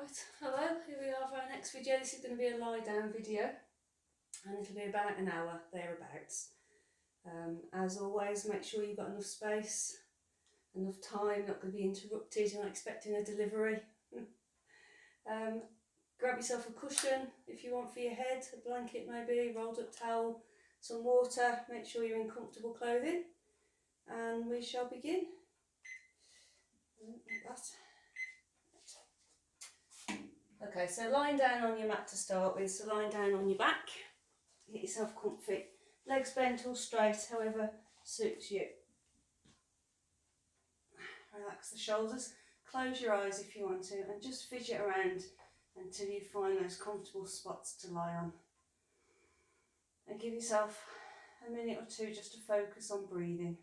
Right, hello, here we are for our next video. This is going to be a lie down video and it'll be about an hour thereabouts. As always, make sure you've got enough space, enough time, not going to be interrupted, you're not expecting a delivery. Grab yourself a cushion if you want for your head, a blanket maybe, rolled up towel, some water, make sure you're in comfortable clothing and we shall begin. Like that. Okay, so lying down on your mat to start with, so lying down on your back, get yourself comfy, legs bent or straight, however suits you. Relax the shoulders, close your eyes if you want to, and just fidget around until you find those comfortable spots to lie on. And give yourself a minute or two just to focus on breathing.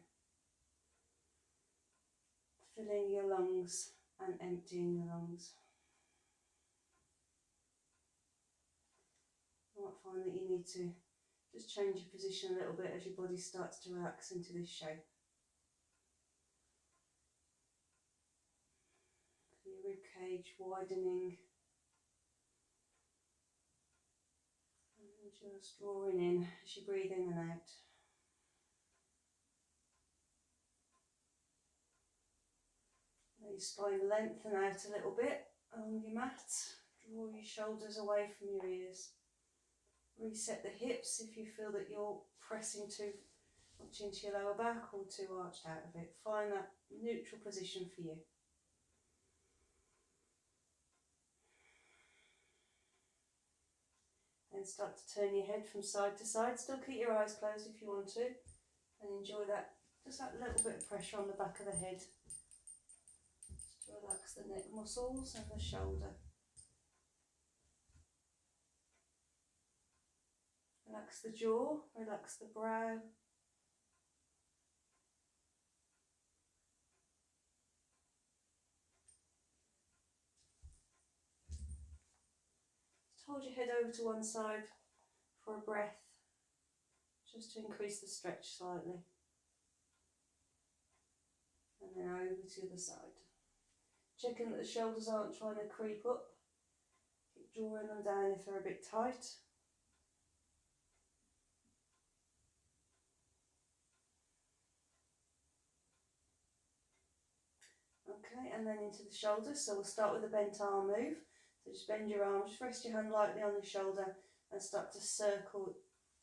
Filling your lungs and emptying your lungs. You might find that you need to just change your position a little bit as your body starts to relax into this shape. Your rib cage widening. And just drawing in as you breathe in and out. Let your spine lengthen out a little bit along your mat. Draw your shoulders away from your ears. Reset the hips if you feel that you're pressing too much into your lower back or too arched out of it. Find that neutral position for you. Then start to turn your head from side to side. Still keep your eyes closed if you want to. And enjoy that, just that little bit of pressure on the back of the head. Just to relax the neck muscles and the shoulder. Relax the jaw, relax the brow. Just hold your head over to one side for a breath, just to increase the stretch slightly. And then over to the other side. Checking that the shoulders aren't trying to creep up. Keep drawing them down if they're a bit tight. Okay, and then into the shoulders, so we'll start with a bent arm move. So just bend your arm, just rest your hand lightly on the shoulder and start to circle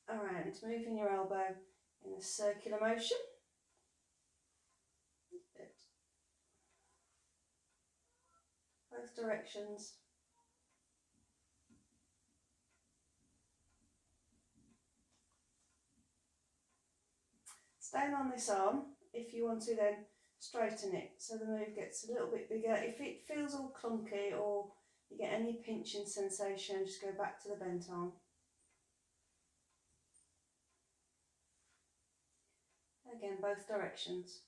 around, moving your elbow in a circular motion. Good. Both directions. Staying on this arm, if you want to then straighten it so the move gets a little bit bigger. If it feels all clunky or you get any pinching sensation, just go back to the bent arm. Again, both directions.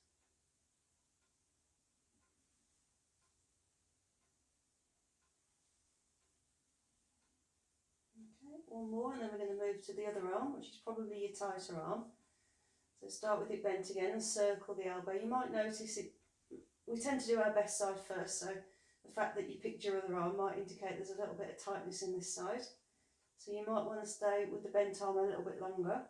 Okay, one more and then we're going to move to the other arm, which is probably your tighter arm. So start with it bent again and circle the elbow. You might notice it, we tend to do our best side first, so the fact that you picked your other arm might indicate there's a little bit of tightness in this side. So you might want to stay with the bent arm a little bit longer.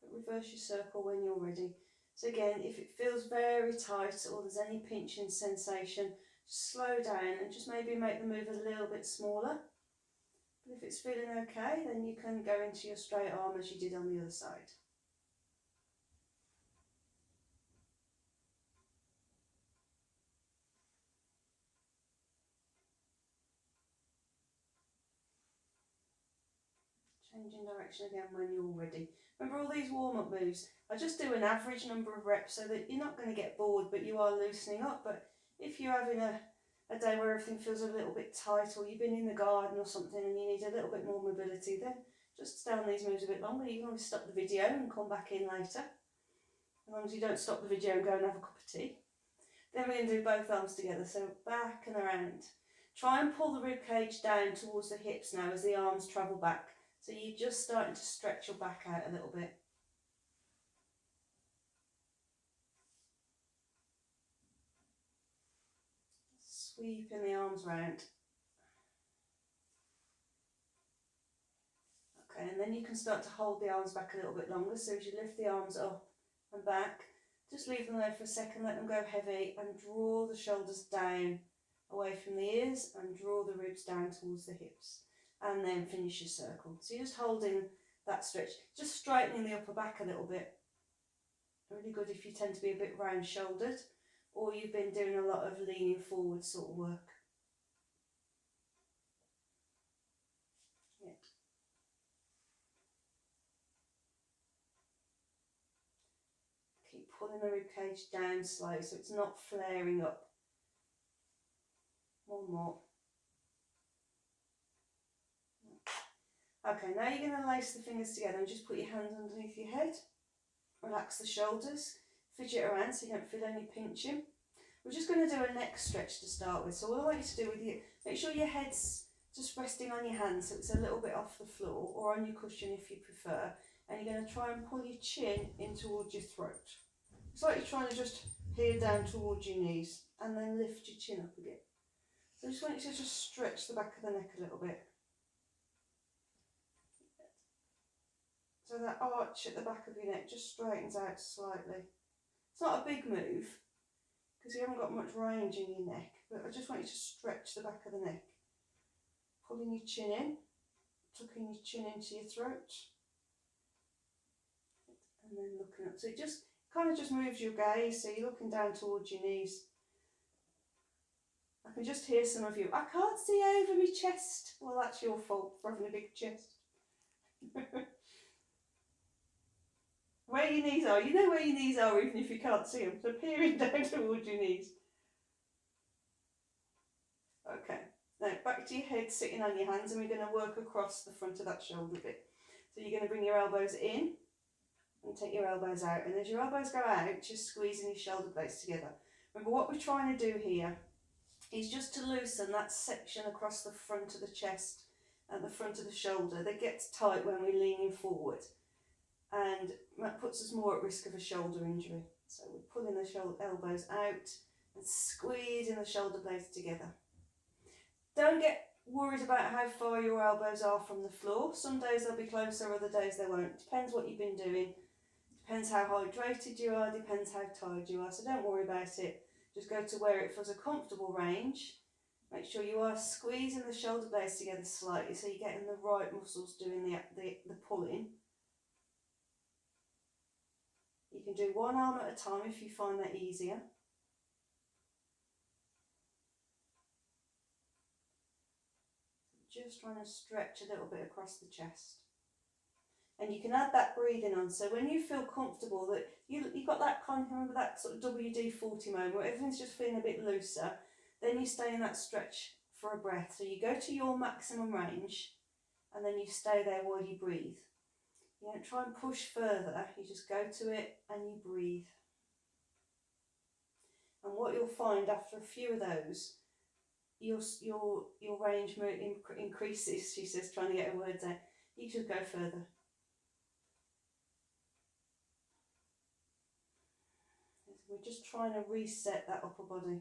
But reverse your circle when you're ready. So again, if it feels very tight or there's any pinching sensation, just slow down and just maybe make the move a little bit smaller. But if it's feeling okay, then you can go into your straight arm as you did on the other side. Changing direction again when you're ready. Remember all these warm-up moves, I just do an average number of reps so that you're not going to get bored but you are loosening up. But if you're having a day where everything feels a little bit tight or you've been in the garden or something and you need a little bit more mobility, then just stay on these moves a bit longer. You can always stop the video and come back in later, as long as you don't stop the video and go and have a cup of tea. Then we're going to do both arms together, so back and around. Try and pull the rib cage down towards the hips now as the arms travel back. So you're just starting to stretch your back out a little bit. sweeping the arms round. Okay, and then you can start to hold the arms back a little bit longer. So as you lift the arms up and back, just leave them there for a second, let them go heavy, and draw the shoulders down away from the ears and draw the ribs down towards the hips, and then finish your circle. So you're just holding that stretch, just straightening the upper back a little bit. Really good if you tend to be a bit round shouldered, or you've been doing a lot of leaning forward sort of work. Yeah. Keep pulling the ribcage down slightly so it's not flaring up. One more. Okay, now you're going to lace the fingers together and just put your hands underneath your head. Relax the shoulders, fidget around so you don't feel any pinching. We're just going to do a neck stretch to start with. So what I want you to do with you, make sure your head's just resting on your hands so it's a little bit off the floor, or on your cushion if you prefer. And you're going to try and pull your chin in towards your throat. It's like you're trying to just peer down towards your knees and then lift your chin up again. So I just want you to just stretch the back of the neck a little bit. So that arch at the back of your neck just straightens out slightly. It's not a big move because you haven't got much range in your neck, but I just want you to stretch the back of the neck. Pulling your chin in, tucking your chin into your throat, and then looking up. So it just kind of just moves your gaze, so you're looking down towards your knees. I can just hear some of you, I can't see over my chest. Well, that's your fault for having a big chest. Where your knees are, you know where your knees are even if you can't see them, so peering down towards your knees. Okay, now back to your head sitting on your hands, and we're going to work across the front of that shoulder bit. So you're going to bring your elbows in and take your elbows out, and as your elbows go out, just squeezing your shoulder blades together. Remember what we're trying to do here is just to loosen that section across the front of the chest and the front of the shoulder that gets tight when we're leaning forward, and that puts us more at risk of a shoulder injury. So we're pulling the elbows out and squeezing the shoulder blades together. Don't get worried about how far your elbows are from the floor. Some days they'll be closer, other days they won't. Depends what you've been doing. Depends how hydrated you are, depends how tired you are. So don't worry about it. Just go to where it feels a comfortable range. Make sure you are squeezing the shoulder blades together slightly so you're getting the right muscles doing the pulling. You can do one arm at a time if you find that easier. Just trying to stretch a little bit across the chest. And you can add that breathing on. So when you feel comfortable that you've got that kind of, remember that sort of WD-40 moment where everything's just feeling a bit looser, then you stay in that stretch for a breath. So you go to your maximum range and then you stay there while you breathe. You don't try and push further, you just go to it and you breathe. And what you'll find after a few of those, your range increases, she says, trying to get her words out. You should go further. We're just trying to reset that upper body.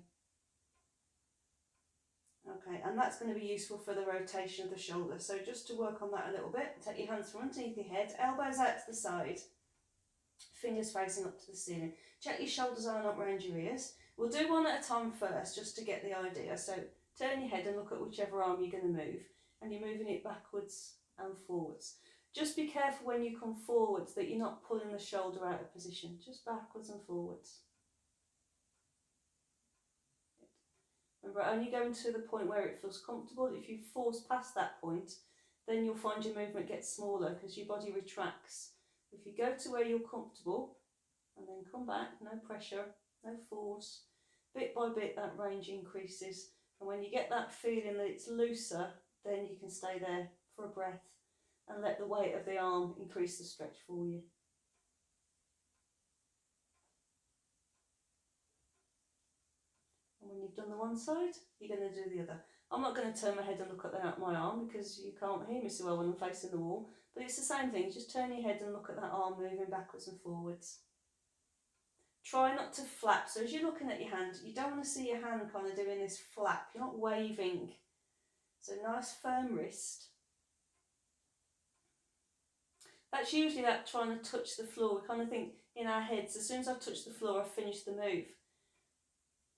Okay, and that's going to be useful for the rotation of the shoulder. So just to work on that a little bit, take your hands from underneath your head, elbows out to the side, fingers facing up to the ceiling. Check your shoulders aren't up around your ears. We'll do one at a time first, just to get the idea. So turn your head and look at whichever arm you're going to move, and you're moving it backwards and forwards. Just be careful when you come forwards that you're not pulling the shoulder out of position, just backwards and forwards. Remember, only going to the point where it feels comfortable. If you force past that point, then you'll find your movement gets smaller because your body retracts. If you go to where you're comfortable and then come back, no pressure, no force, bit by bit that range increases. And when you get that feeling that it's looser, then you can stay there for a breath and let the weight of the arm increase the stretch for you. And when you've done the one side, you're going to do the other. I'm not going to turn my head and look at my arm because you can't hear me so well when I'm facing the wall, but it's the same thing. Just turn your head and look at that arm moving backwards and forwards. Try not to flap. So as you're looking at your hand, you don't want to see your hand kind of doing this flap. You're not waving. So nice firm wrist. That's usually that trying to touch the floor. We kind of think in our heads, as soon as I touch the floor, I've finished the move.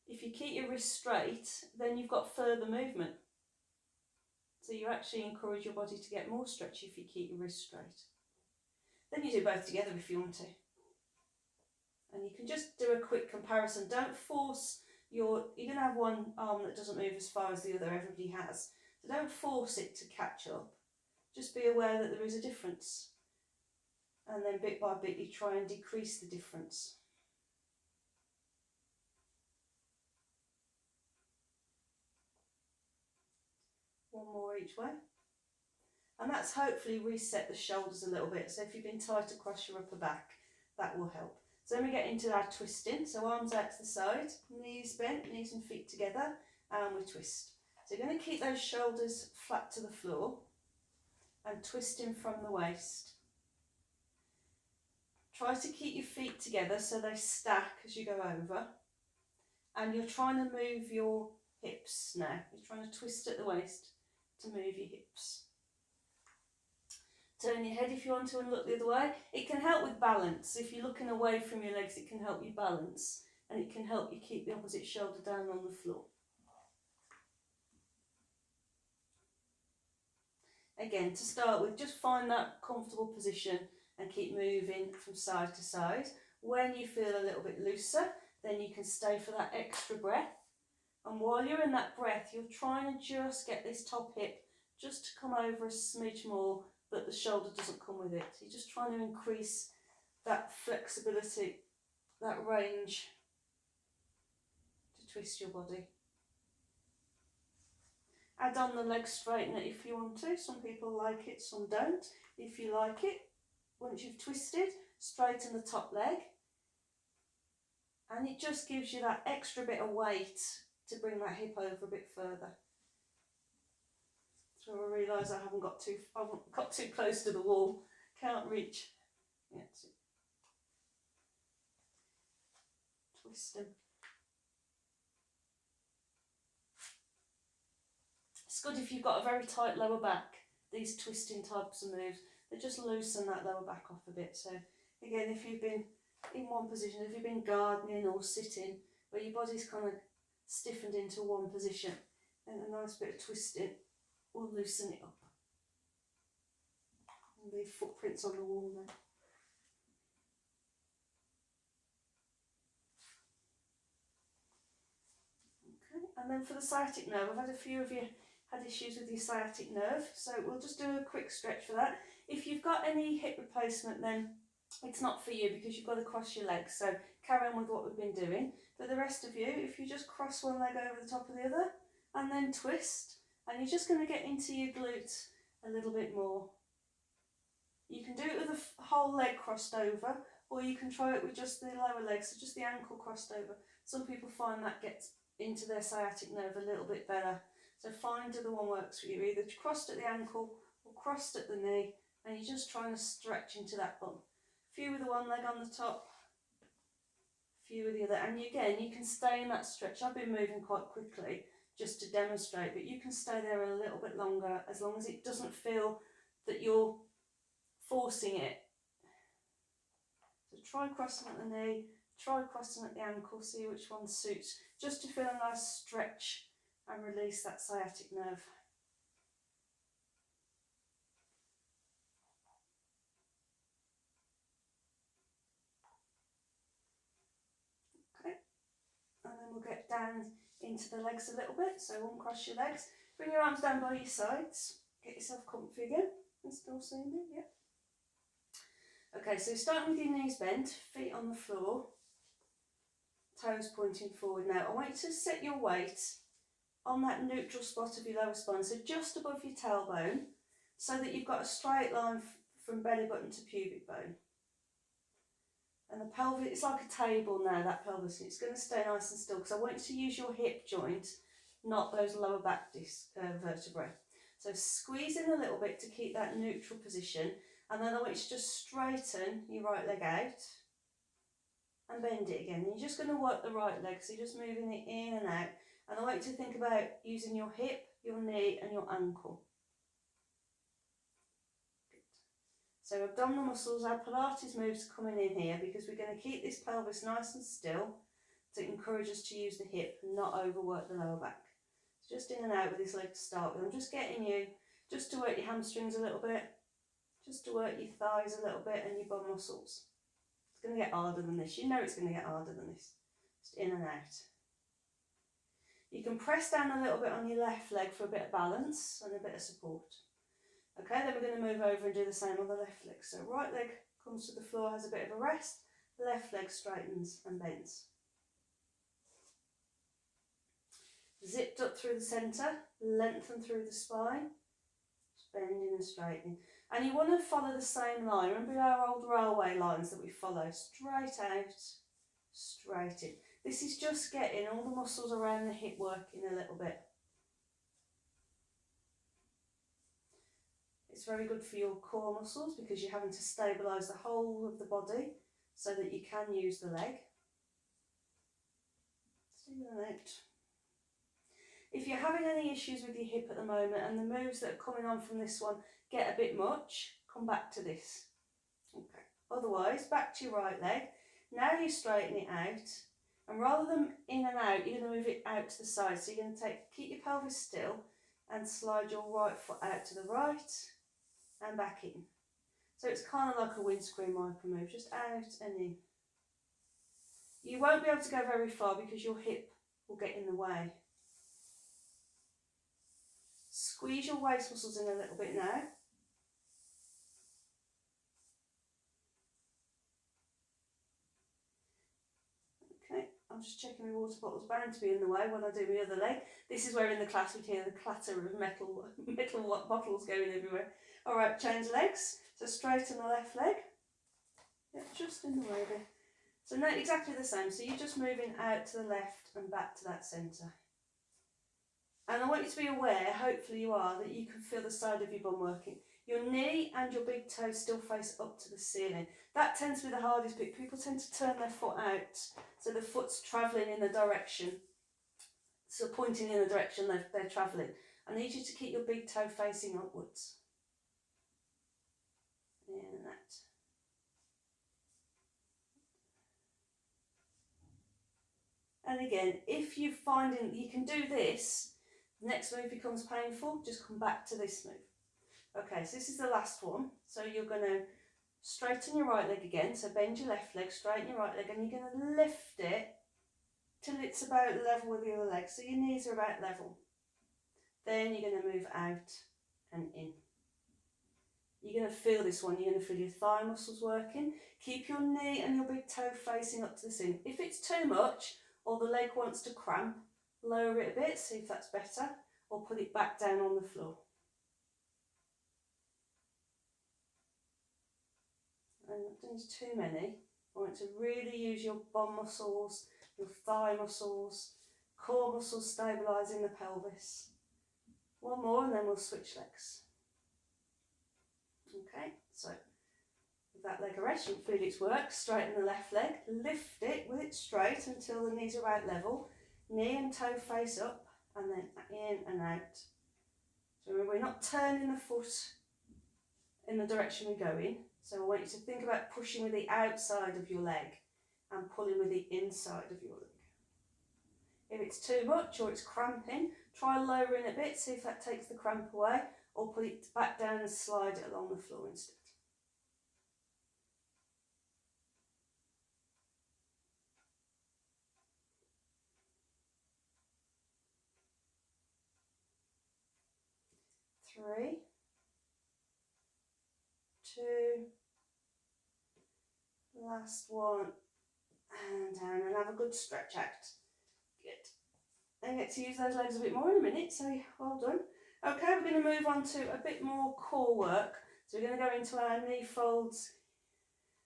If you keep your wrist straight, then you've got further movement. So you actually encourage your body to get more stretchy if you keep your wrist straight. Then you do both together if you want to. And you can just do a quick comparison. Don't force you're going to have one arm that doesn't move as far as the other, everybody has. So don't force it to catch up. Just be aware that there is a difference. And then bit by bit you try and decrease the difference. One more each way. And that's hopefully reset the shoulders a little bit. So if you've been tight across your upper back, that will help. So then we get into our twisting. So arms out to the side, knees bent, knees and feet together, and we twist. So you're going to keep those shoulders flat to the floor and twisting from the waist. Try to keep your feet together so they stack as you go over. And you're trying to move your hips now. You're trying to twist at the waist to move your hips. Turn your head if you want to and look the other way. It can help with balance. If you're looking away from your legs, it can help you balance. And it can help you keep the opposite shoulder down on the floor. Again, to start with, just find that comfortable position and keep moving from side to side. When you feel a little bit looser, then you can stay for that extra breath. And while you're in that breath, you're trying to just get this top hip just to come over a smidge more, but the shoulder doesn't come with it. You're just trying to increase that flexibility, that range to twist your body. Add on the leg straightener if you want to. Some people like it, some don't. If you like it, once you've twisted, straighten the top leg. And it just gives you that extra bit of weight to bring that hip over a bit further. So I realise I haven't got too close to the wall. Can't reach. Yeah, that's it. Twist them. It's good if you've got a very tight lower back. These twisting types of moves, they just loosen that lower back off a bit. So again, if you've been in one position, if you've been gardening or sitting, where your body's kind of stiffened into one position, then a nice bit of twisting will loosen it up. And leave footprints on the wall there. Okay, and then for the sciatic nerve, I've had a few of you had issues with your sciatic nerve, so we'll just do a quick stretch for that. If you've got any hip replacement, then it's not for you because you've got to cross your legs, so carry on with what we've been doing. But the rest of you, if you just cross one leg over the top of the other and then twist, and you're just going to get into your glutes a little bit more. You can do it with the whole leg crossed over, or you can try it with just the lower leg, so just the ankle crossed over. Some people find that gets into their sciatic nerve a little bit better. So find the one works for you, either crossed at the ankle or crossed at the knee, and you're just trying to stretch into that bump. A few with the one leg on the top, a few with the other, and again, you can stay in that stretch. I've been moving quite quickly just to demonstrate, but you can stay there a little bit longer as long as it doesn't feel that you're forcing it. So try crossing at the knee, try crossing at the ankle, see which one suits, just to feel a nice stretch and release that sciatic nerve. Okay, and then we'll get down into the legs a little bit, so uncross your legs, bring your arms down by your sides, get yourself comfy again, and still seeing me, yeah. Okay, so starting with your knees bent, feet on the floor, toes pointing forward. Now I want you to set your weight on that neutral spot of your lower spine, so just above your tailbone, so that you've got a straight line from belly button to pubic bone. And the pelvis, it's like a table now, that pelvis, it's going to stay nice and still, because I want you to use your hip joint, not those lower back vertebrae. So squeeze in a little bit to keep that neutral position, and then I want you to just straighten your right leg out, and bend it again. And you're just going to work the right leg, so you're just moving it in and out. And I want you to think about using your hip, your knee and your ankle. Good. So abdominal muscles, our Pilates moves are coming in here because we're going to keep this pelvis nice and still to encourage us to use the hip and not overwork the lower back. So just in and out with this leg to start with. I'm just getting you just to work your hamstrings a little bit, just to work your thighs a little bit and your bum muscles. It's going to get harder than this. You know it's going to get harder than this. Just in and out. You can press down a little bit on your left leg for a bit of balance and a bit of support. Okay, then we're going to move over and do the same on the left leg. So right leg comes to the floor, has a bit of a rest. Left leg straightens and bends. Zipped up through the centre, lengthen through the spine. Just bending and straightening. And you want to follow the same line. Remember our old railway lines that we follow? Straight out, straight in. This is just getting all the muscles around the hip working a little bit. It's very good for your core muscles because you're having to stabilise the whole of the body so that you can use the leg. If you're having any issues with your hip at the moment and the moves that are coming on from this one get a bit much, come back to this. Okay. Otherwise, back to your right leg. Now you straighten it out. And rather than in and out, you're going to move it out to the side. So you're going to keep your pelvis still and slide your right foot out to the right and back in. So it's kind of like a windscreen wiper move, just out and in. You won't be able to go very far because your hip will get in the way. Squeeze your waist muscles in a little bit now. Okay, I'm just checking my water bottle's bound to be in the way when I do my other leg. This is where in the class we hear the clatter of metal bottles going everywhere. All right, change legs. So straighten the left leg. Yeah, just in the way there. So now exactly the same. So you're just moving out to the left and back to that centre. And I want you to be aware, hopefully you are, that you can feel the side of your bum working. Your knee and your big toe still face up to the ceiling. That tends to be the hardest bit. People tend to turn their foot out, so the foot's travelling in the direction, so pointing in the direction they're travelling. I need you to keep your big toe facing upwards. In and out. And again, if you're finding you can do this, the next move becomes painful, just come back to this move. Okay, so this is the last one. So you're going to straighten your right leg again. So bend your left leg, straighten your right leg, and you're going to lift it till it's about level with the other leg. So your knees are about level. Then you're going to move out and in. You're going to feel this one. You're going to feel your thigh muscles working. Keep your knee and your big toe facing up to the ceiling. If it's too much or the leg wants to cramp, lower it a bit, see if that's better, or put it back down on the floor. And not doing too many. I want to really use your bum muscles, your thigh muscles, core muscles stabilising the pelvis. One more and then we'll switch legs. Okay, so with that leg a rest, you can feel its work. Straighten the left leg, lift it with it straight until the knees are about level. Knee and toe face up and then in and out. So remember, we're not turning the foot in the direction we're going. So I want you to think about pushing with the outside of your leg and pulling with the inside of your leg. If it's too much or it's cramping, try lowering a bit, see if that takes the cramp away, or put it back down and slide it along the floor instead. Three, two, last one, and down, and have a good stretch out. Good. I get to use those legs a bit more in a minute, so well done. Okay, we're going to move on to a bit more core work. So we're going to go into our knee folds,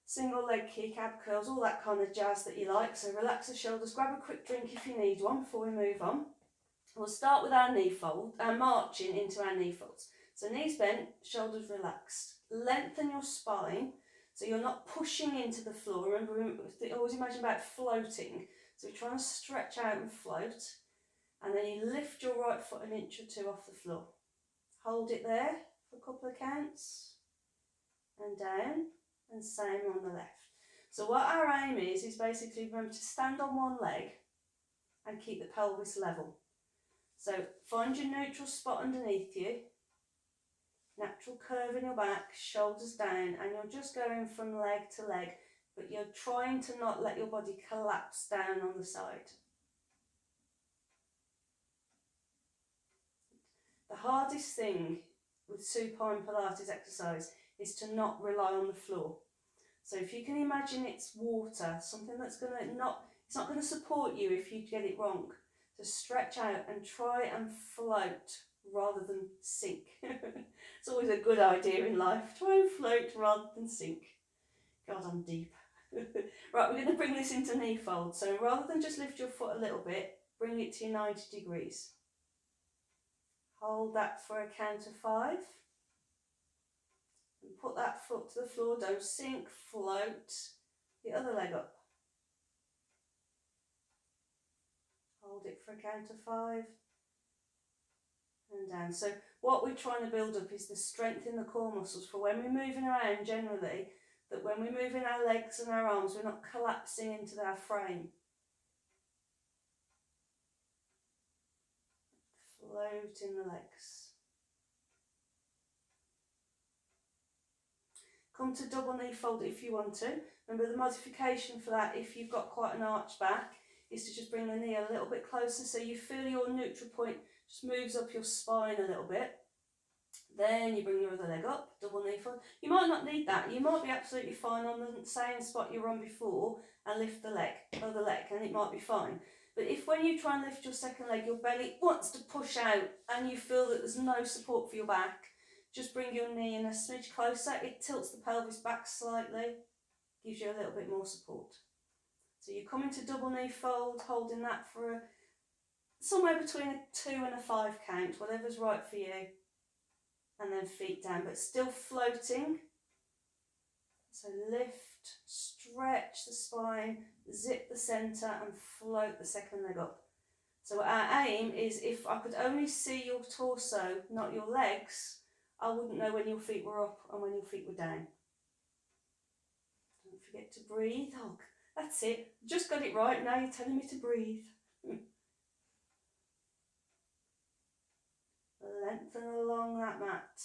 single leg kick, ab curls, all that kind of jazz that you like. So relax the shoulders, grab a quick drink if you need one before we move on. We'll start with our knee fold, marching into our knee folds. So knees bent, shoulders relaxed. Lengthen your spine So you're not pushing into the floor. Remember, always imagine about floating. So you're trying to stretch out and float. And then you lift your right foot an inch or two off the floor. Hold it there for a couple of counts. And down. And same on the left. So what our aim is basically remember to stand on one leg and keep the pelvis level. So find your neutral spot underneath you. Natural curve in your back, shoulders down, and you're just going from leg to leg, but you're trying to not let your body collapse down on the side. The hardest thing with supine Pilates exercise is to not rely on the floor. So if you can imagine it's water, something that's it's not going to support you if you get it wrong. So stretch out and try and float rather than sink. It's always a good idea in life. Try and float rather than sink. God, I'm deep. Right, we're going to bring this into knee fold. So rather than just lift your foot a little bit, bring it to 90 degrees. Hold that for a count of 5. And put that foot to the floor. Don't sink, float the other leg up. Hold it for a count of 5. And down. So what we're trying to build up is the strength in the core muscles for when we're moving around generally, that when we're moving our legs and our arms, we're not collapsing into our frame. Float in the legs. Come to double knee fold if you want to. Remember the modification for that, if you've got quite an arch back, is to just bring the knee a little bit closer so you feel your neutral point just moves up your spine a little bit. Then you bring your other leg up, double knee fold. You might not need that. You might be absolutely fine on the same spot you were on before and lift the other leg, and it might be fine. But if when you try and lift your second leg, your belly wants to push out and you feel that there's no support for your back, just bring your knee in a smidge closer. It tilts the pelvis back slightly, gives you a little bit more support. So you come into double knee fold, holding that for somewhere between a 2 and a 5 count, whatever's right for you. And then feet down, but still floating. So lift, stretch the spine, zip the centre and float the second leg up. So our aim is, if I could only see your torso, not your legs, I wouldn't know when your feet were up and when your feet were down. Don't forget to breathe. Oh, that's it. Just got it right. Now you're telling me to breathe. Lengthen along that mat.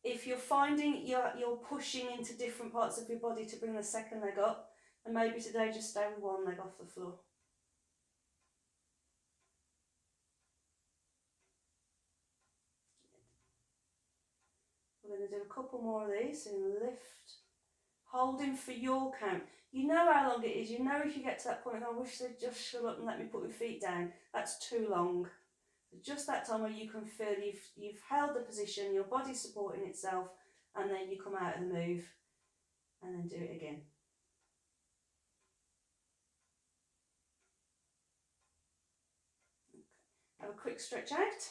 If you're finding you're pushing into different parts of your body to bring the second leg up, and maybe today just stay with one leg off the floor. We're going to do a couple more of these. And lift, holding for your count. You know how long it is. You know if you get to that point, I wish they'd just shut up and let me put my feet down. That's too long. Just that time where you can feel you've held the position, your body's supporting itself, and then you come out of the move and then do it again. Have a quick stretch out.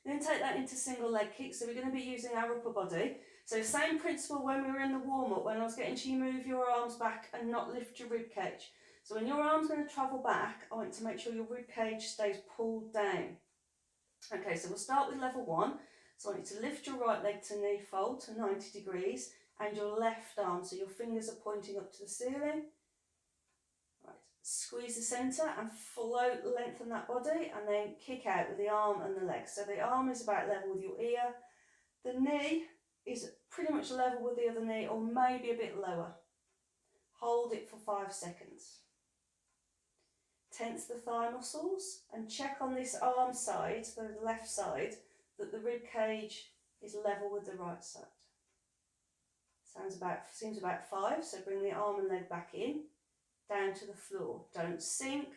Then take that into single leg kick. So we're going to be using our upper body. So same principle when we were in the warm-up, when I was getting you move your arms back and not lift your rib cage. So when your arm's going to travel back, I want to make sure your rib cage stays pulled down. Okay, so we'll start with level 1. So I want you to lift your right leg to knee fold to 90 degrees and your left arm, so your fingers are pointing up to the ceiling. Right, squeeze the centre and float, lengthen that body, and then kick out with the arm and the leg. So the arm is about level with your ear. The knee is pretty much level with the other knee, or maybe a bit lower. Hold it for 5 seconds. Tense the thigh muscles and check on this arm side, so the left side, that the rib cage is level with the right side. Seems about 5, so bring the arm and leg back in, down to the floor. Don't sink,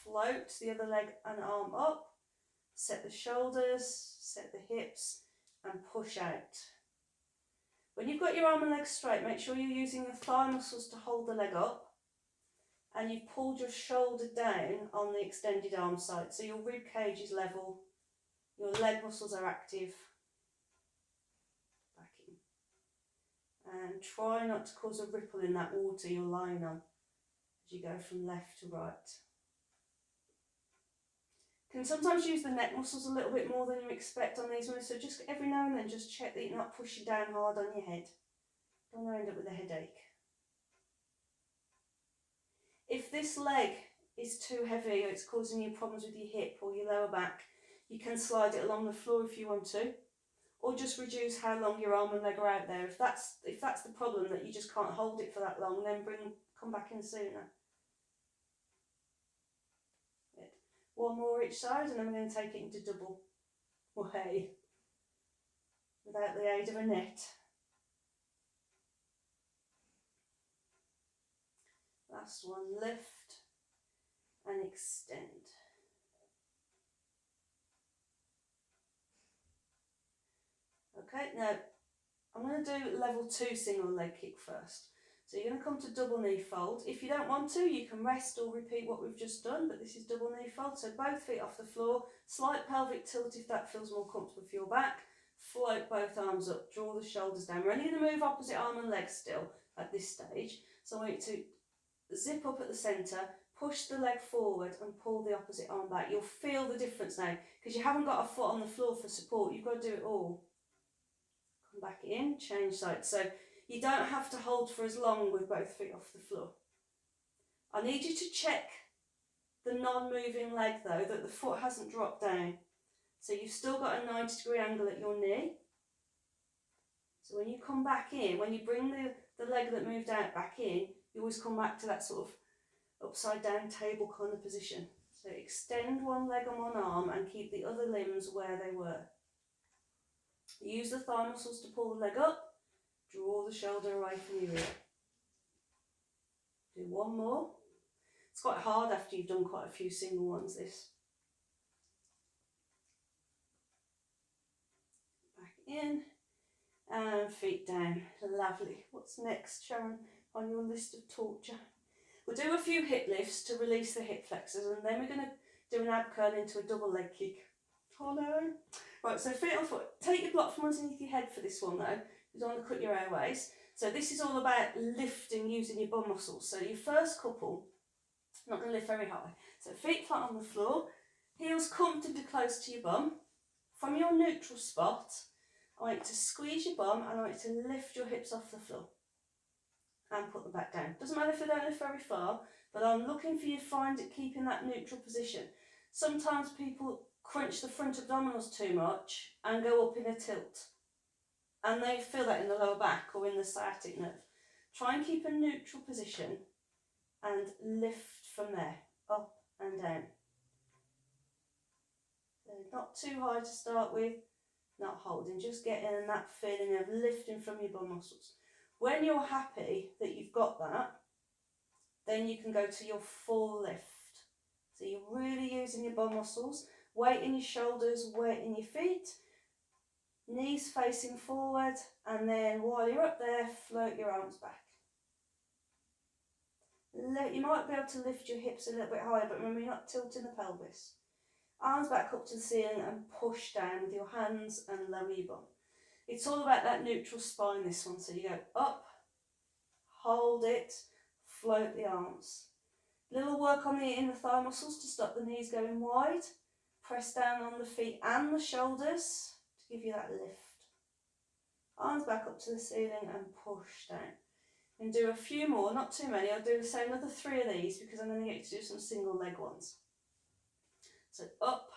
float the other leg and arm up, set the shoulders, set the hips and push out. When you've got your arm and leg straight, make sure you're using your thigh muscles to hold the leg up, and you've pulled your shoulder down on the extended arm side, so your rib cage is level, your leg muscles are active. Back in. And try not to cause a ripple in that water you're lying on as you go from left to right. Can sometimes use the neck muscles a little bit more than you expect on these ones, so just every now and then just check that you're not pushing down hard on your head. Don't want to end up with a headache. If this leg is too heavy or it's causing you problems with your hip or your lower back, you can slide it along the floor if you want to, or just reduce how long your arm and leg are out there. If that's the problem, that you just can't hold it for that long, then come back in sooner. Good. One more each side, and then we're going to take it into double way without the aid of a net. Last one, lift and extend. Okay, now I'm going to do level 2 single leg kick first. So you're going to come to double knee fold. If you don't want to, you can rest or repeat what we've just done, but this is double knee fold. So both feet off the floor, slight pelvic tilt if that feels more comfortable for your back. Float both arms up, draw the shoulders down. We're only going to move opposite arm and leg still at this stage. So I want you to zip up at the centre, push the leg forward and pull the opposite arm back. You'll feel the difference now because you haven't got a foot on the floor for support. You've got to do it all. Come back in, change sides. So you don't have to hold for as long with both feet off the floor. I need you to check the non-moving leg though, that the foot hasn't dropped down. So you've still got a 90-degree angle at your knee. So when you come back in, when you bring the leg that moved out back in, you always come back to that sort of upside down table kind of position. So extend one leg on one arm and keep the other limbs where they were. Use the thigh muscles to pull the leg up, draw the shoulder away from your ear. Do one more. It's quite hard after you've done quite a few single ones, this. Back in and feet down. Lovely. What's next, Sharon, on your list of torture? We'll do a few hip lifts to release the hip flexors, and then we're going to do an ab curl into a double leg kick. Oh no. Right, so feet on foot. Take your block from underneath your head for this one though. You don't want to cut your airways. So this is all about lifting using your bum muscles. So your first couple, not going to lift very high. So feet flat on the floor, heels comfortably close to your bum. From your neutral spot, I want you to squeeze your bum and I want you to lift your hips off the floor and put them back down. Doesn't matter if they don't lift very far, but I'm looking for you to find it keeping that neutral position. Sometimes people crunch the front abdominals too much and go up in a tilt, and they feel that in the lower back or in the sciatic nerve. Try and keep a neutral position and lift from there, up and down. So not too high to start with, not holding, just getting that feeling of lifting from your bum muscles. When you're happy that you've got that, then you can go to your full lift. So you're really using your bum muscles, weight in your shoulders, weight in your feet, knees facing forward, and then while you're up there, float your arms back. You might be able to lift your hips a little bit higher, but remember you're not tilting the pelvis. Arms back up to the ceiling and push down with your hands and lower your bum. It's all about that neutral spine, this one. So you go up, hold it, float the arms. Little work on the inner thigh muscles to stop the knees going wide. Press down on the feet and the shoulders to give you that lift. Arms back up to the ceiling and push down. And do a few more, not too many. I'll do say another 3 of these because I'm going to get you to do some single leg ones. So up,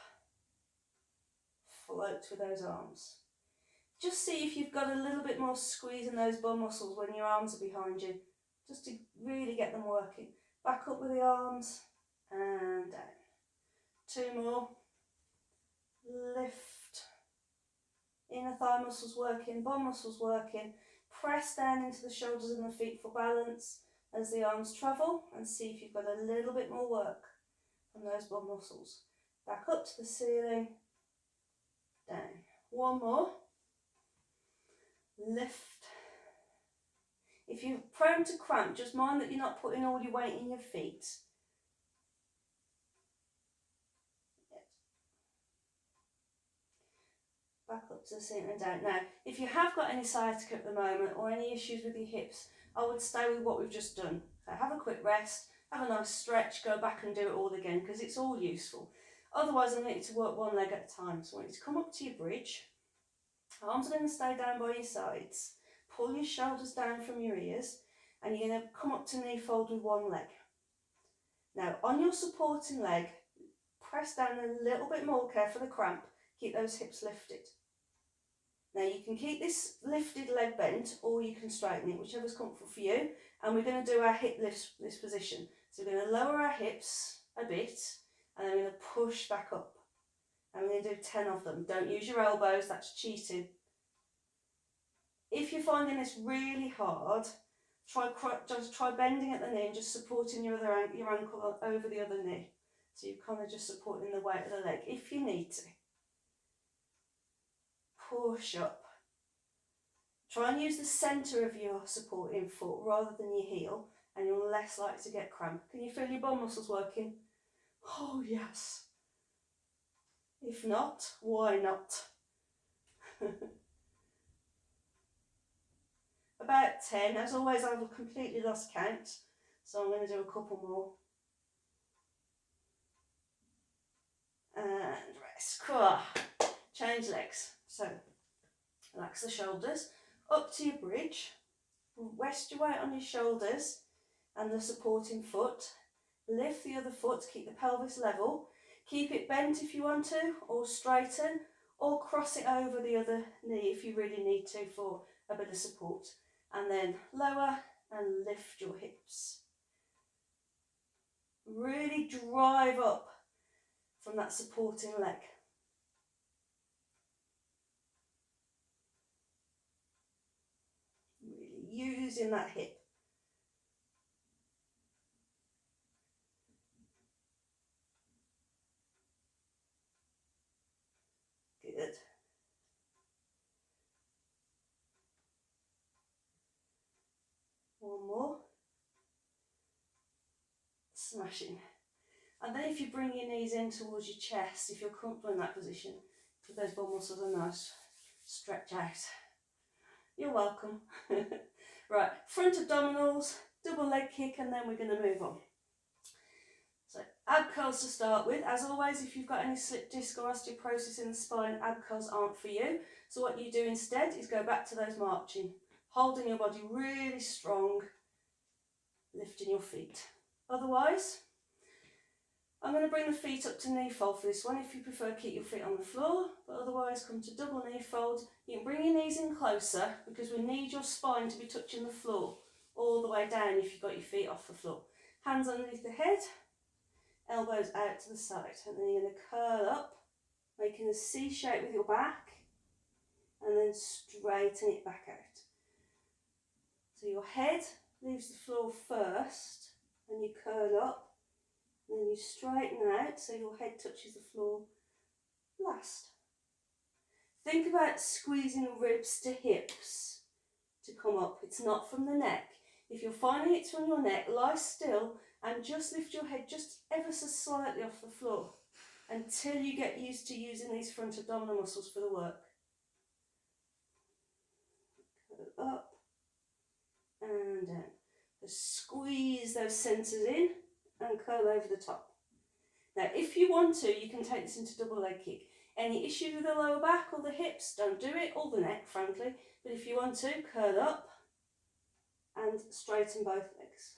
float with those arms. Just see if you've got a little bit more squeeze in those bum muscles when your arms are behind you, just to really get them working. Back up with the arms and down. 2 more. Lift. Inner thigh muscles working, bum muscles working. Press down into the shoulders and the feet for balance as the arms travel, and see if you've got a little bit more work from those bum muscles. Back up to the ceiling, down. 1 more. Lift. If you're prone to cramp, just mind that you're not putting all your weight in your feet. back up to the seat and down. Now, if you have got any sciatica at the moment or any issues with your hips, I would stay with what we've just done. So have a quick rest, have a nice stretch, go back and do it all again because it's all useful. Otherwise, I need you to work one leg at a time. So I want you to come up to your bridge. Arms are going to stay down by your sides. Pull your shoulders down from your ears and you're going to come up to knee fold with one leg. Now, on your supporting leg, press down a little bit more, care for the cramp. Keep those hips lifted. Now you can keep this lifted leg bent or you can straighten it, whichever's comfortable for you. And we're going to do our hip lifts this position. So we're going to lower our hips a bit and then we're going to push back up. And we're going to do 10 of them. Don't use your elbows, that's cheating. If you're finding this really hard, just try bending at the knee and just supporting your ankle over the other knee. So you're kind of just supporting the weight of the leg if you need to. Push up. Try and use the centre of your supporting foot rather than your heel and you're less likely to get cramp. Can you feel your bum muscles working? Oh yes. If not, why not? About 10. As always, I've completely lost count, so I'm going to do a couple more. And rest. Cool. Change legs. So, relax the shoulders. Up to your bridge. Rest your weight on your shoulders and the supporting foot. Lift the other foot to keep the pelvis level. Keep it bent if you want to, or straighten, or cross it over the other knee if you really need to for a bit of support. And then lower and lift your hips. Really drive up from that supporting leg. Really using that hip. Good. One more. Smashing. And then if you bring your knees in towards your chest, if you're comfortable in that position, give those bum muscles a nice stretch out. You're welcome. Right, front abdominals, double leg kick, and then we're going to move on. So ab curls to start with. As always, if you've got any slip disc or osteoporosis in the spine, ab curls aren't for you. So what you do instead is go back to those marching, holding your body really strong, lifting your feet. Otherwise, I'm going to bring the feet up to knee fold for this one. If you prefer, keep your feet on the floor, but otherwise come to double knee fold. You can bring your knees in closer because we need your spine to be touching the floor all the way down if you've got your feet off the floor. Hands underneath the head, elbows out to the side, and then you're going to curl up, making a C shape with your back, and then straighten it back out. So your head leaves the floor first, and you curl up. Then you straighten out so your head touches the floor last. Think about squeezing ribs to hips to come up. It's not from the neck. If you're finding it's from your neck, lie still and just lift your head just ever so slightly off the floor until you get used to using these front abdominal muscles for the work. Curl up and down. Just squeeze those centres in and curl over the top. Now if you want to, you can take this into double leg kick. Any issues with the lower back or the hips, don't do it, or the neck frankly, but if you want to, curl up and straighten both legs.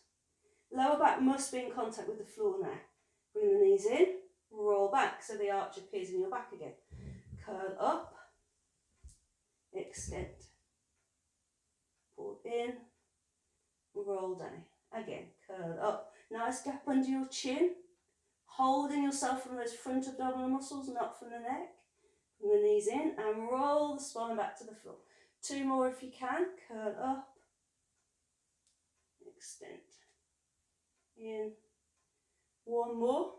Lower back must be in contact with the floor now. Bring the knees in, roll back so the arch appears in your back again. Curl up, extend, pull in, roll down. Again, curl up. Nice gap under your chin, holding yourself from those front abdominal muscles, not from the neck. Bring the knees in and roll the spine back to the floor. 2 more if you can. Curl up, extend, in. 1 more.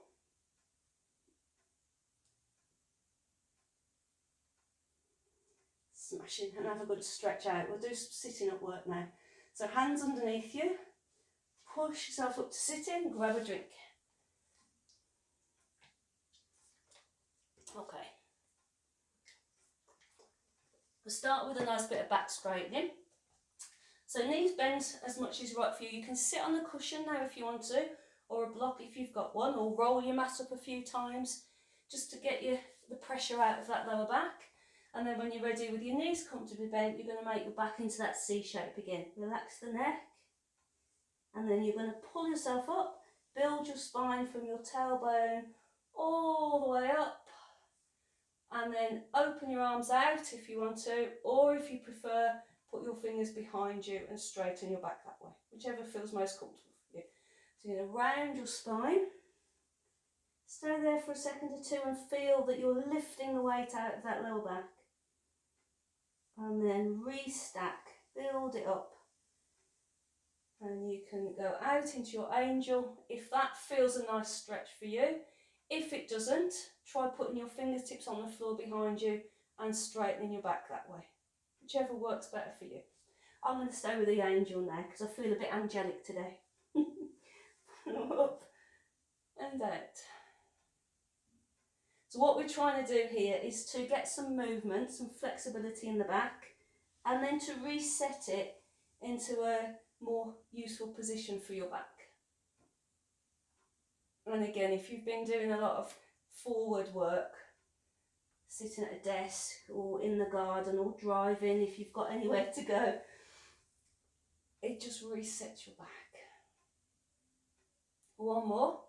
Smashing, and have a good stretch out. We'll do some sitting up work now. So hands underneath you. Push yourself up to sitting, grab a drink. Okay. start with a nice bit of back straightening. So knees bend as much as right for you. You can sit on the cushion now if you want to, or a block if you've got one, or roll your mat up a few times just to get the pressure out of that lower back. And then when you're ready with your knees comfortably bent, you're going to make your back into that C shape again. Relax the neck, and then you're going to pull yourself up, build your spine from your tailbone all the way up, and then open your arms out if you want to, or if you prefer, put your fingers behind you and straighten your back that way, whichever feels most comfortable for you. So you're going to round your spine, stay there for a second or two and feel that you're lifting the weight out of that lower back. And then restack, build it up. And you can go out into your angel if that feels a nice stretch for you. If it doesn't, try putting your fingertips on the floor behind you and straightening your back that way. Whichever works better for you. I'm going to stay with the angel now because I feel a bit angelic today. Up and out. So what we're trying to do here is to get some movement, some flexibility in the back, and then to reset it into a more useful position for your back. And again, if you've been doing a lot of forward work, sitting at a desk or in the garden or driving, if you've got anywhere to go, it just resets your back. One more.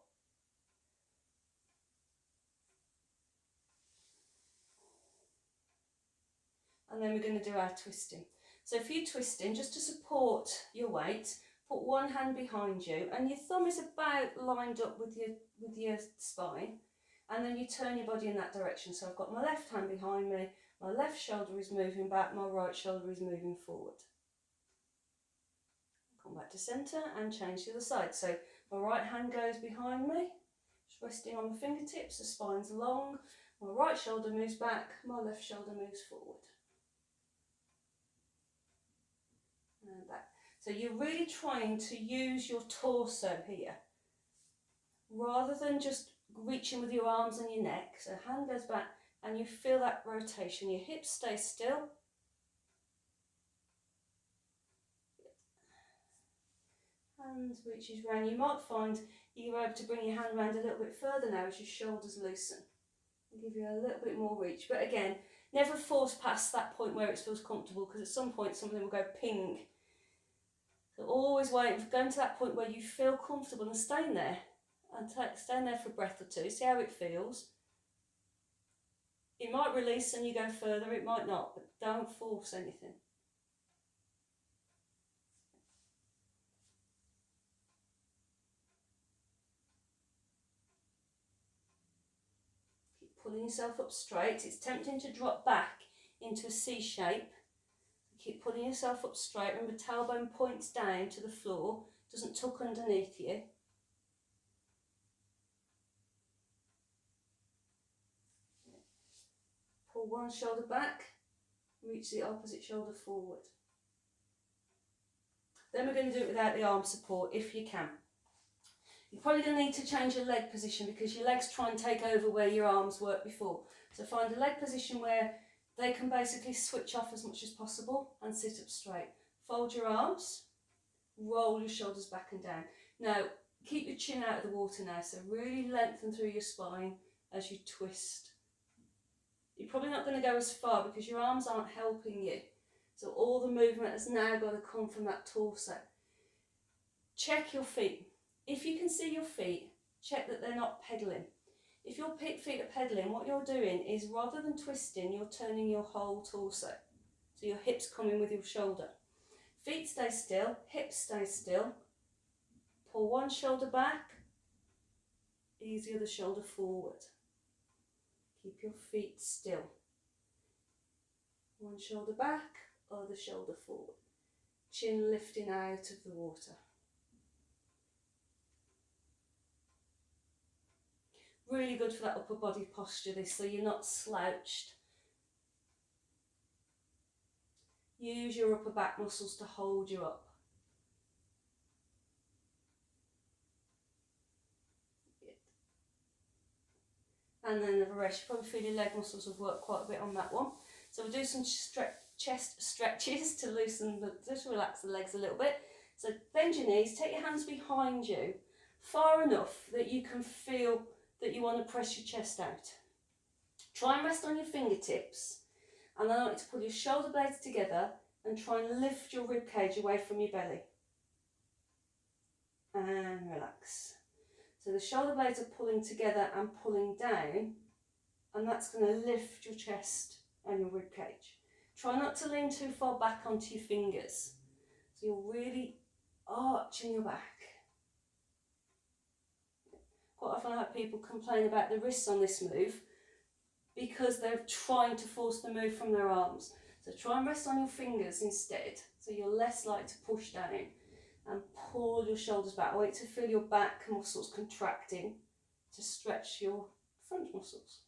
And then we're going to do our twisting. So if you're twisting, just to support your weight, put one hand behind you and your thumb is about lined up with your spine, and then you turn your body in that direction. So I've got my left hand behind me, my left shoulder is moving back, my right shoulder is moving forward. Come back to centre and change to the side. So my right hand goes behind me, just resting on my fingertips, the spine's long, my right shoulder moves back, my left shoulder moves forward. And back. So you're really trying to use your torso here, rather than just reaching with your arms and your neck. So hand goes back and you feel that rotation. Your hips stay still. Hand reaches round. You might find you're able to bring your hand round a little bit further now as your shoulders loosen. I'll give you a little bit more reach. But again, never force past that point where it feels comfortable, because at some point something will go ping. So always wait for going to that point where you feel comfortable and staying there. And staying there for a breath or two, see how it feels. It might release and you go further, it might not, but don't force anything. Keep pulling yourself up straight. It's tempting to drop back into a C shape. Keep pulling yourself up straight. Remember, tailbone points down to the floor, doesn't tuck underneath you. Pull one shoulder back, reach the opposite shoulder forward. Then we're going to do it without the arm support if you can. You're probably going to need to change your leg position because your legs try and take over where your arms worked before. So find a leg position where they can basically switch off as much as possible and sit up straight. Fold your arms, roll your shoulders back and down. Now, keep your chin out of the water now, so really lengthen through your spine as you twist. You're probably not going to go as far because your arms aren't helping you. So all the movement has now got to come from that torso. Check your feet. If you can see your feet, check that they're not pedaling. If your feet are pedaling, what you're doing is, rather than twisting, you're turning your whole torso. So your hips come in with your shoulder. Feet stay still, hips stay still. Pull one shoulder back, ease the other shoulder forward. Keep your feet still. One shoulder back, other shoulder forward. Chin lifting out of the water. Really good for that upper body posture, this, so you're not slouched. Use your upper back muscles to hold you up. And then the rest, you probably feel your leg muscles have worked quite a bit on that one. So we'll do some chest stretches to loosen, just relax the legs a little bit. So bend your knees, take your hands behind you, far enough that you can feel that you want to press your chest out. Try and rest on your fingertips, and then I want you to pull your shoulder blades together and try and lift your rib cage away from your belly. And relax. So the shoulder blades are pulling together and pulling down, and that's going to lift your chest and your rib cage. Try not to lean too far back onto your fingers. So you're really arching your back. Quite often I have people complain about the wrists on this move because they're trying to force the move from their arms. So try and rest on your fingers instead, so you're less likely to push down, and pull your shoulders back. Wait to feel your back muscles contracting to stretch your front muscles.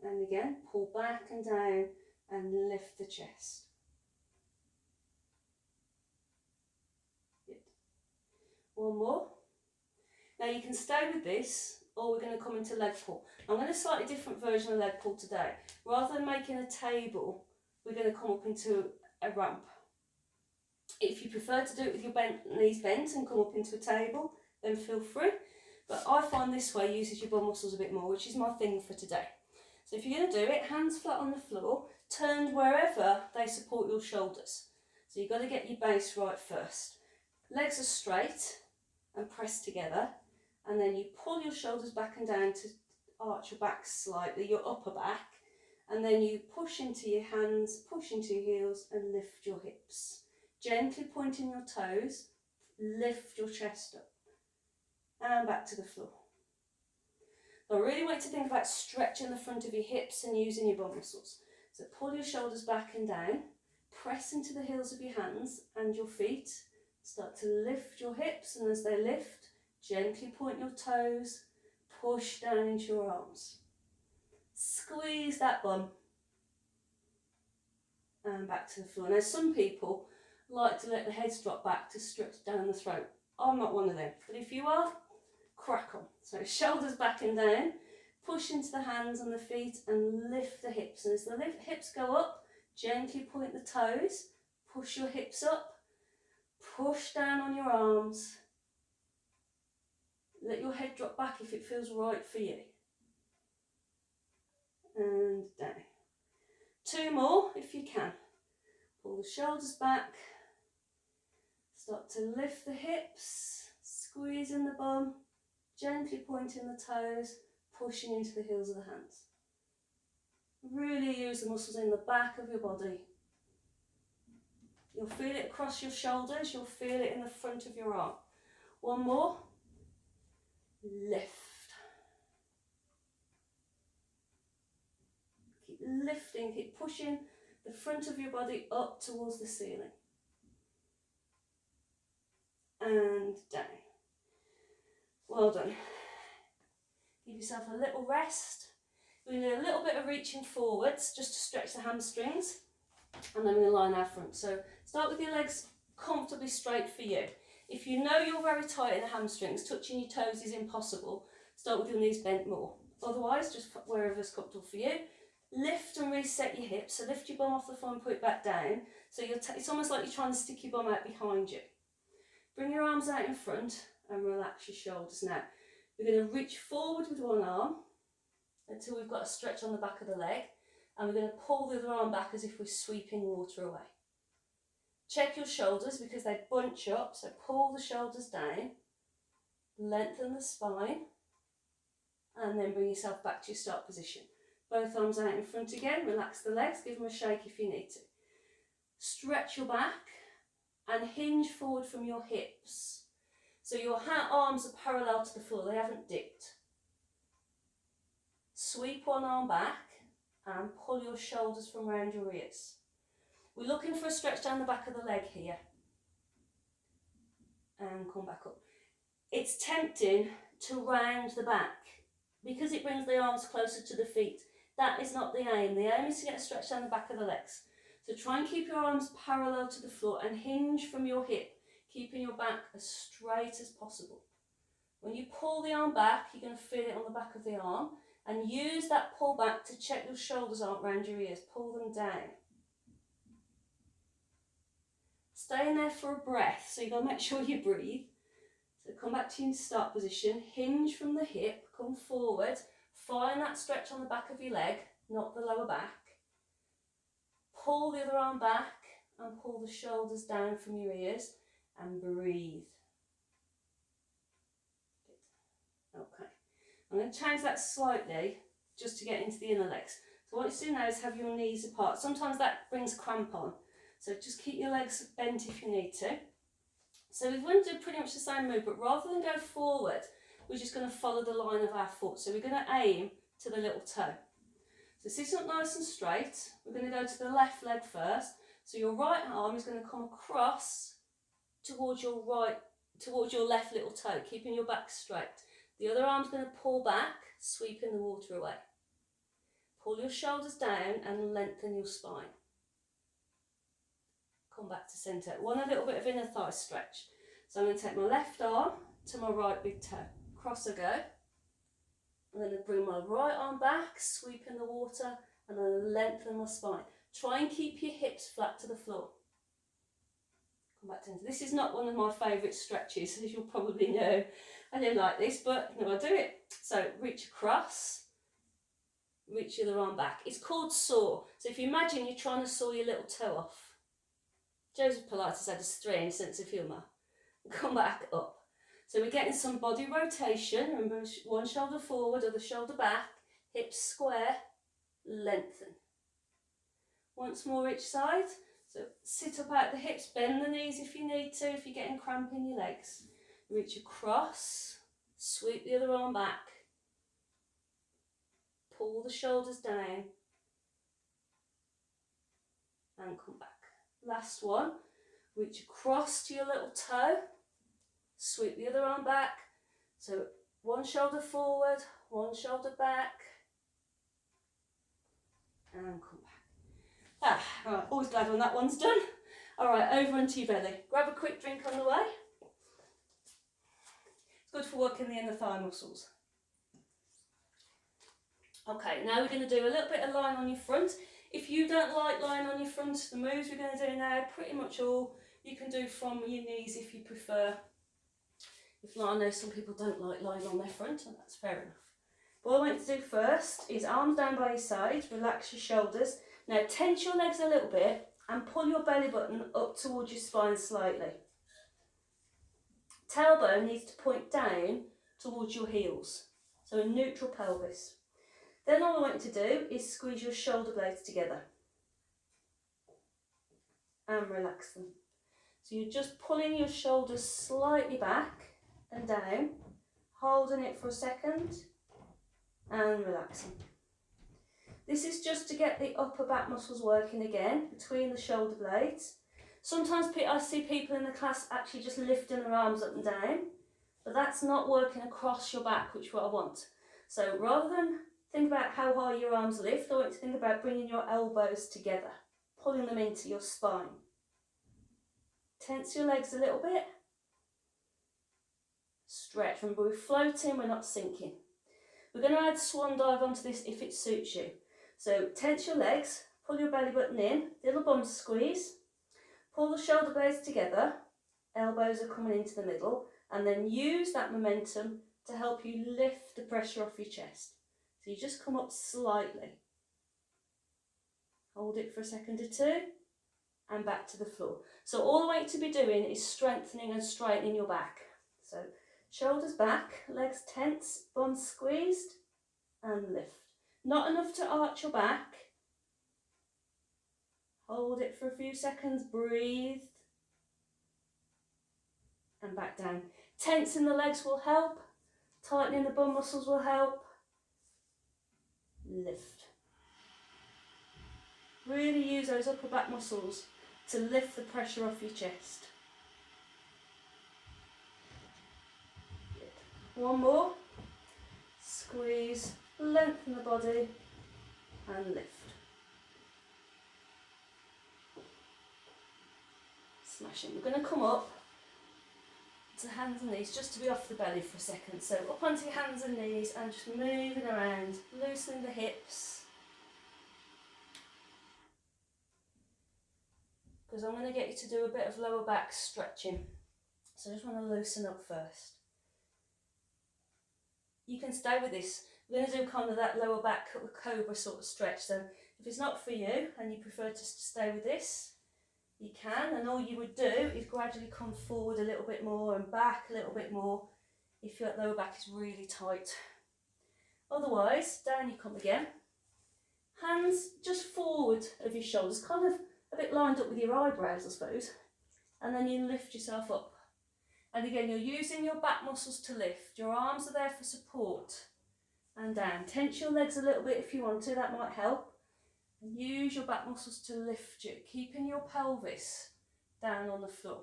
And again, pull back and down and lift the chest. Good. One more. Now you can stay with this, or we're going to come into leg pull. I'm going to a slightly different version of leg pull today. Rather than making a table, we're going to come up into a ramp. If you prefer to do it with your knees bent and come up into a table, then feel free. But I find this way uses your bum muscles a bit more, which is my thing for today. So if you're going to do it, hands flat on the floor, turned wherever they support your shoulders. So you've got to get your base right first. Legs are straight and pressed together, and then you pull your shoulders back and down to arch your back slightly, your upper back, and then you push into your hands, push into your heels and lift your hips. Gently pointing your toes, lift your chest up and back to the floor. I really want you to think about stretching the front of your hips and using your bum muscles. So pull your shoulders back and down, press into the heels of your hands and your feet. Start to lift your hips, and as they lift, gently point your toes, push down into your arms. Squeeze that bum and back to the floor. Now some people like to let the heads drop back to stretch down the throat. I'm not one of them, but if you are, crack on. So shoulders back and down, push into the hands and the feet and lift the hips. And as the hips go up, gently point the toes, push your hips up, push down on your arms. Let your head drop back if it feels right for you. And down. Two more if you can. Pull the shoulders back. Start to lift the hips, squeezing the bum, gently pointing the toes, pushing into the heels of the hands. Really use the muscles in the back of your body. You'll feel it across your shoulders, you'll feel it in the front of your arm. One more. Lift. Keep lifting, keep pushing the front of your body up towards the ceiling. And down. Well done. Give yourself a little rest. We're going to do a little bit of reaching forwards just to stretch the hamstrings, and then we're going to lie on our front. So start with your legs comfortably straight for you. If you know you're very tight in the hamstrings, touching your toes is impossible. Start with your knees bent more. Otherwise, just wherever's comfortable for you. Lift and reset your hips. So lift your bum off the floor and put it back down. So it's almost like you're trying to stick your bum out behind you. Bring your arms out in front and relax your shoulders. Now, we're going to reach forward with one arm until we've got a stretch on the back of the leg, and we're going to pull the other arm back as if we're sweeping water away. Check your shoulders because they bunch up, so pull the shoulders down, lengthen the spine, and then bring yourself back to your start position. Both arms out in front again, relax the legs, give them a shake if you need to. Stretch your back and hinge forward from your hips. So your arms are parallel to the floor, they haven't dipped. Sweep one arm back and pull your shoulders from around your ears. We're looking for a stretch down the back of the leg here. And come back up. It's tempting to round the back because it brings the arms closer to the feet. That is not the aim. The aim is to get a stretch down the back of the legs. So try and keep your arms parallel to the floor and hinge from your hip, keeping your back as straight as possible. When you pull the arm back, you're going to feel it on the back of the arm, And use that pull back to check your shoulders aren't round your ears. Pull them down. Stay in there for a breath, so you've got to make sure you breathe. So come back to your start position, hinge from the hip, come forward, find that stretch on the back of your leg, not the lower back. Pull the other arm back and pull the shoulders down from your ears and breathe. Good. Okay, I'm going to change that slightly just to get into the inner legs. So what you do now is have your knees apart. Sometimes that brings cramp on, so just keep your legs bent if you need to. So we're going to do pretty much the same move, but rather than go forward, we're just going to follow the line of our foot. So we're going to aim to the little toe. So sit up nice and straight. We're going to go to the left leg first. So your right arm is going to come across towards your left little toe, keeping your back straight. The other arm's going to pull back, sweeping the water away. Pull your shoulders down and lengthen your spine. Come back to centre. Want a little bit of inner thigh stretch. So I'm going to take my left arm to my right big toe. Cross I go. I'm going to bring my right arm back, sweeping the water, and then lengthen my spine. Try and keep your hips flat to the floor. Come back to centre. This is not one of my favourite stretches, as you'll probably know. I don't like this, but no, I do it. So reach across, reach your other arm back. It's called saw. So if you imagine you're trying to saw your little toe off. Joseph Pilates had a strange sense of humour. Come back up. So we're getting some body rotation. Remember, one shoulder forward, other shoulder back, hips square, lengthen. Once more each side. So sit up out the hips, bend the knees if you need to, if you're getting cramp in your legs. Reach across, sweep the other arm back, pull the shoulders down, and come back. Last one, reach across to your little toe, sweep the other arm back. So one shoulder forward, one shoulder back, and come back. Right, always glad when that one's done. All right, over onto your belly. Grab a quick drink on the way. It's good for working the inner thigh muscles. Okay, now we're going to do a little bit of lying on your front. If you don't like lying on your front, the moves we're going to do now, pretty much all you can do from your knees if you prefer. I know some people don't like lying on their front, and that's fair enough. What I want to do first is arms down by your side, relax your shoulders. Now tense your legs a little bit and pull your belly button up towards your spine slightly. Tailbone needs to point down towards your heels, so a neutral pelvis. Then all I want you to do is squeeze your shoulder blades together and relax them. So you're just pulling your shoulders slightly back and down, holding it for a second and relaxing. This is just to get the upper back muscles working again between the shoulder blades. Sometimes I see people in the class actually just lifting their arms up and down, but that's not working across your back, which is what I want. So rather than think about how high your arms lift, I want you to think about bringing your elbows together, pulling them into your spine. Tense your legs a little bit. Stretch. Remember, we're floating, we're not sinking. We're going to add swan dive onto this if it suits you. So tense your legs, pull your belly button in, little bum squeeze, pull the shoulder blades together, elbows are coming into the middle, and then use that momentum to help you lift the pressure off your chest. So you just come up slightly. Hold it for a second or two, and back to the floor. So all I want you to be doing is strengthening and straightening your back. So shoulders back, legs tense, bum squeezed, and lift. Not enough to arch your back. Hold it for a few seconds, breathe, and back down. Tensing the legs will help, tightening the bum muscles will help. Lift. Really use those upper back muscles to lift the pressure off your chest. Good. One more. Squeeze, lengthen the body, and lift. Smashing. We're going to come up to hands and knees, just to be off the belly for a second. So up onto your hands and knees and just moving around, loosening the hips. Because I'm going to get you to do a bit of lower back stretching. So I just want to loosen up first. You can stay with this. We're going to do kind of that lower back cobra sort of stretch. So if it's not for you and you prefer to stay with this, you can, and all you would do is gradually come forward a little bit more and back a little bit more if your lower back is really tight. Otherwise, down you come again. Hands just forward of your shoulders, kind of a bit lined up with your eyebrows, I suppose. And then you lift yourself up. And again, you're using your back muscles to lift. Your arms are there for support. And down. Tense your legs a little bit if you want to, that might help. And use your back muscles to lift you, keeping your pelvis down on the floor.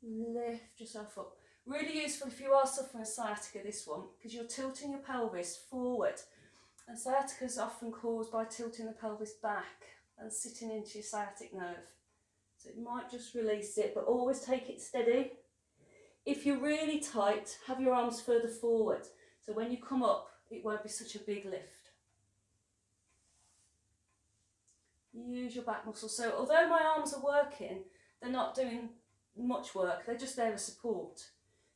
Lift yourself up. Really useful if you are suffering sciatica, this one, because you're tilting your pelvis forward. And sciatica is often caused by tilting the pelvis back and sitting into your sciatic nerve. So it might just release it, but always take it steady. If you're really tight, have your arms further forward. So when you come up, it won't be such a big lift. Use your back muscles. So although my arms are working, they're not doing much work. They're just there as support.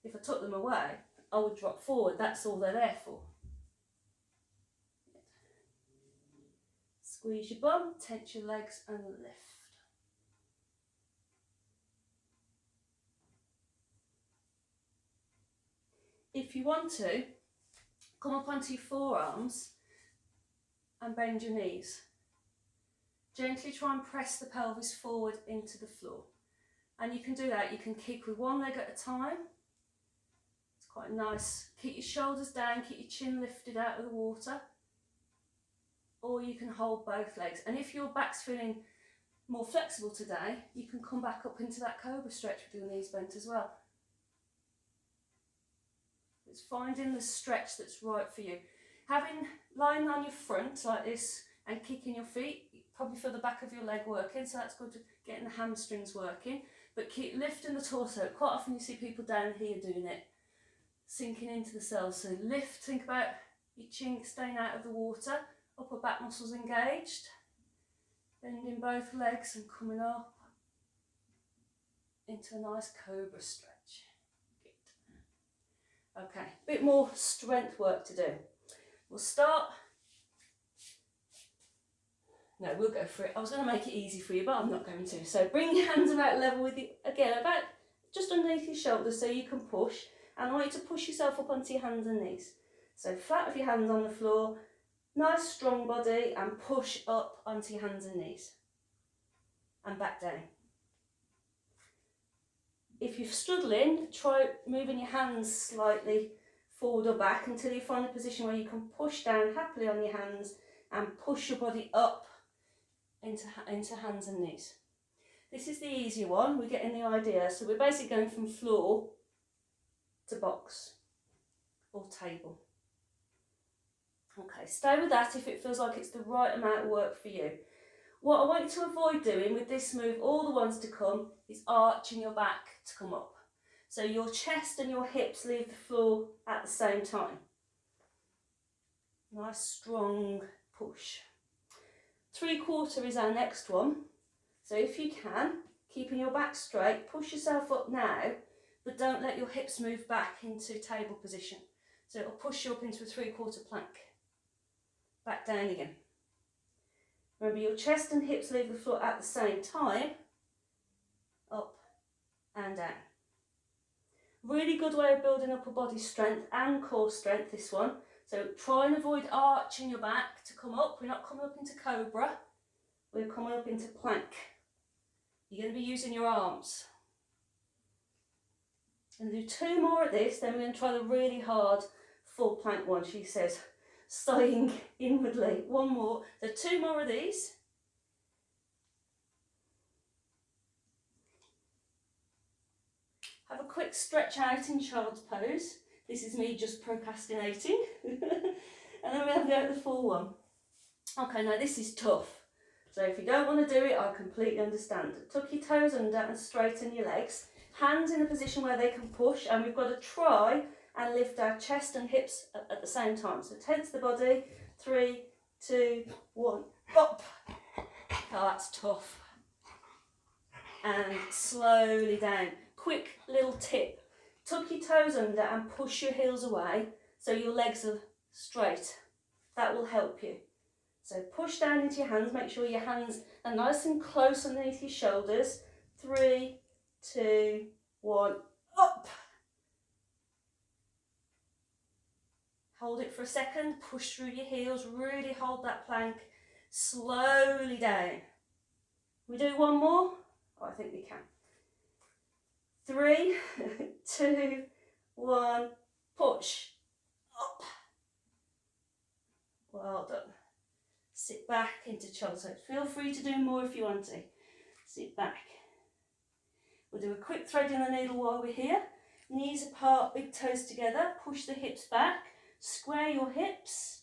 If I took them away, I would drop forward. That's all they're there for. Squeeze your bum, tense your legs and lift. If you want to, come up onto your forearms and bend your knees. Gently try and press the pelvis forward into the floor. And you can do that, you can kick with one leg at a time. It's quite nice. Keep your shoulders down, keep your chin lifted out of the water. Or you can hold both legs. And if your back's feeling more flexible today, you can come back up into that cobra stretch with your knees bent as well. It's finding the stretch that's right for you. Lying on your front like this and kicking your feet, probably feel the back of your leg working, so that's good to getting the hamstrings working. But keep lifting the torso. Quite often you see people down here doing it, sinking into the cells. So lift, think about your chin staying out of the water, upper back muscles engaged, bending both legs and coming up into a nice cobra stretch. Okay, a bit more strength work to do. We'll start. No, we'll go for it. I was going to make it easy for you, but I'm not going to. So bring your hands about level with you, again, about just underneath your shoulders so you can push. And I want you to push yourself up onto your hands and knees. So flat with your hands on the floor, nice strong body, and push up onto your hands and knees. And back down. If you're struggling, try moving your hands slightly forward or back until you find a position where you can push down happily on your hands and push your body up into hands and knees. This is the easier one, we're getting the idea. So we're basically going from floor to box or table. Okay, stay with that if it feels like it's the right amount of work for you. What I want you to avoid doing with this move, all the ones to come, is arching your back to come up. So your chest and your hips leave the floor at the same time. Nice strong push. 3/4 is our next one. So if you can, keeping your back straight, push yourself up now, but don't let your hips move back into table position. So it'll push you up into a 3/4 plank. Back down again. Remember, your chest and hips leave the floor at the same time. Up and down. Really good way of building upper body strength and core strength, this one. So try and avoid arching your back to come up. We're not coming up into cobra. We're coming up into plank. You're going to be using your arms. And do 2 more of this, then we're going to try the really hard full plank one, she says, sighing inwardly. 1 more. So 2 more of these. Have a quick stretch out in child's pose. This is me just procrastinating. And then we have to go at the full one. Okay, now this is tough. So if you don't want to do it, I completely understand. Tuck your toes under and straighten your legs. Hands in a position where they can push, and we've got to try and lift our chest and hips at the same time. So tense the body. 3, 2, 1, up. Oh, that's tough. And slowly down. Quick little tip. Tuck your toes under and push your heels away so your legs are straight. That will help you. So push down into your hands. Make sure your hands are nice and close underneath your shoulders. 3, 2, 1, up. Hold it for a second. Push through your heels. Really hold that plank. Slowly down. We do one more? Oh, I think we can. 3, 2, 1, push. Up. Well done. Sit back into child pose. Feel free to do more if you want to. Sit back. We'll do a quick thread in the needle while we're here. Knees apart, big toes together. Push the hips back. Square your hips.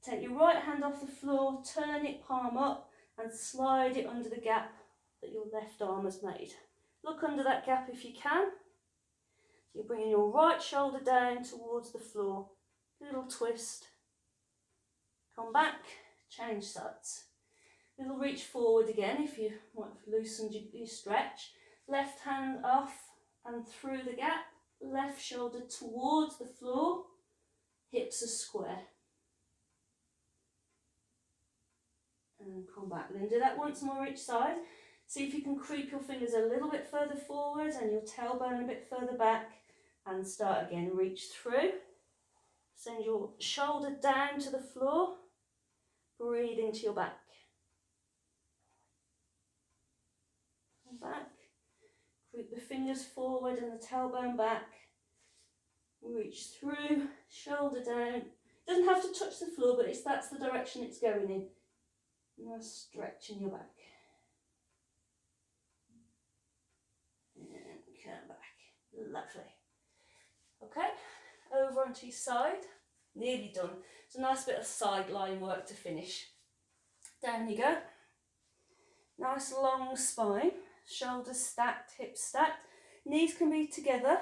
Take your right hand off the floor, turn it palm up and slide it under the gap that your left arm has made. Look under that gap if you can. So you're bringing your right shoulder down towards the floor. Little twist. Come back, change sides. Little reach forward again if you might have loosened your stretch. Left hand off and through the gap. Left shoulder towards the floor. Hips are square. And come back. Then do that once more each side. See if you can creep your fingers a little bit further forward and your tailbone a bit further back. And start again. Reach through. Send your shoulder down to the floor. Breathe into your back. Come back. Creep the fingers forward and the tailbone back. Reach through, shoulder down. Doesn't have to touch the floor, but that's the direction it's going in. Nice stretch in your back. And come back. Lovely. Okay, over onto your side. Nearly done. It's a nice bit of side line work to finish. Down you go. Nice long spine. Shoulders stacked, hips stacked. Knees can be together,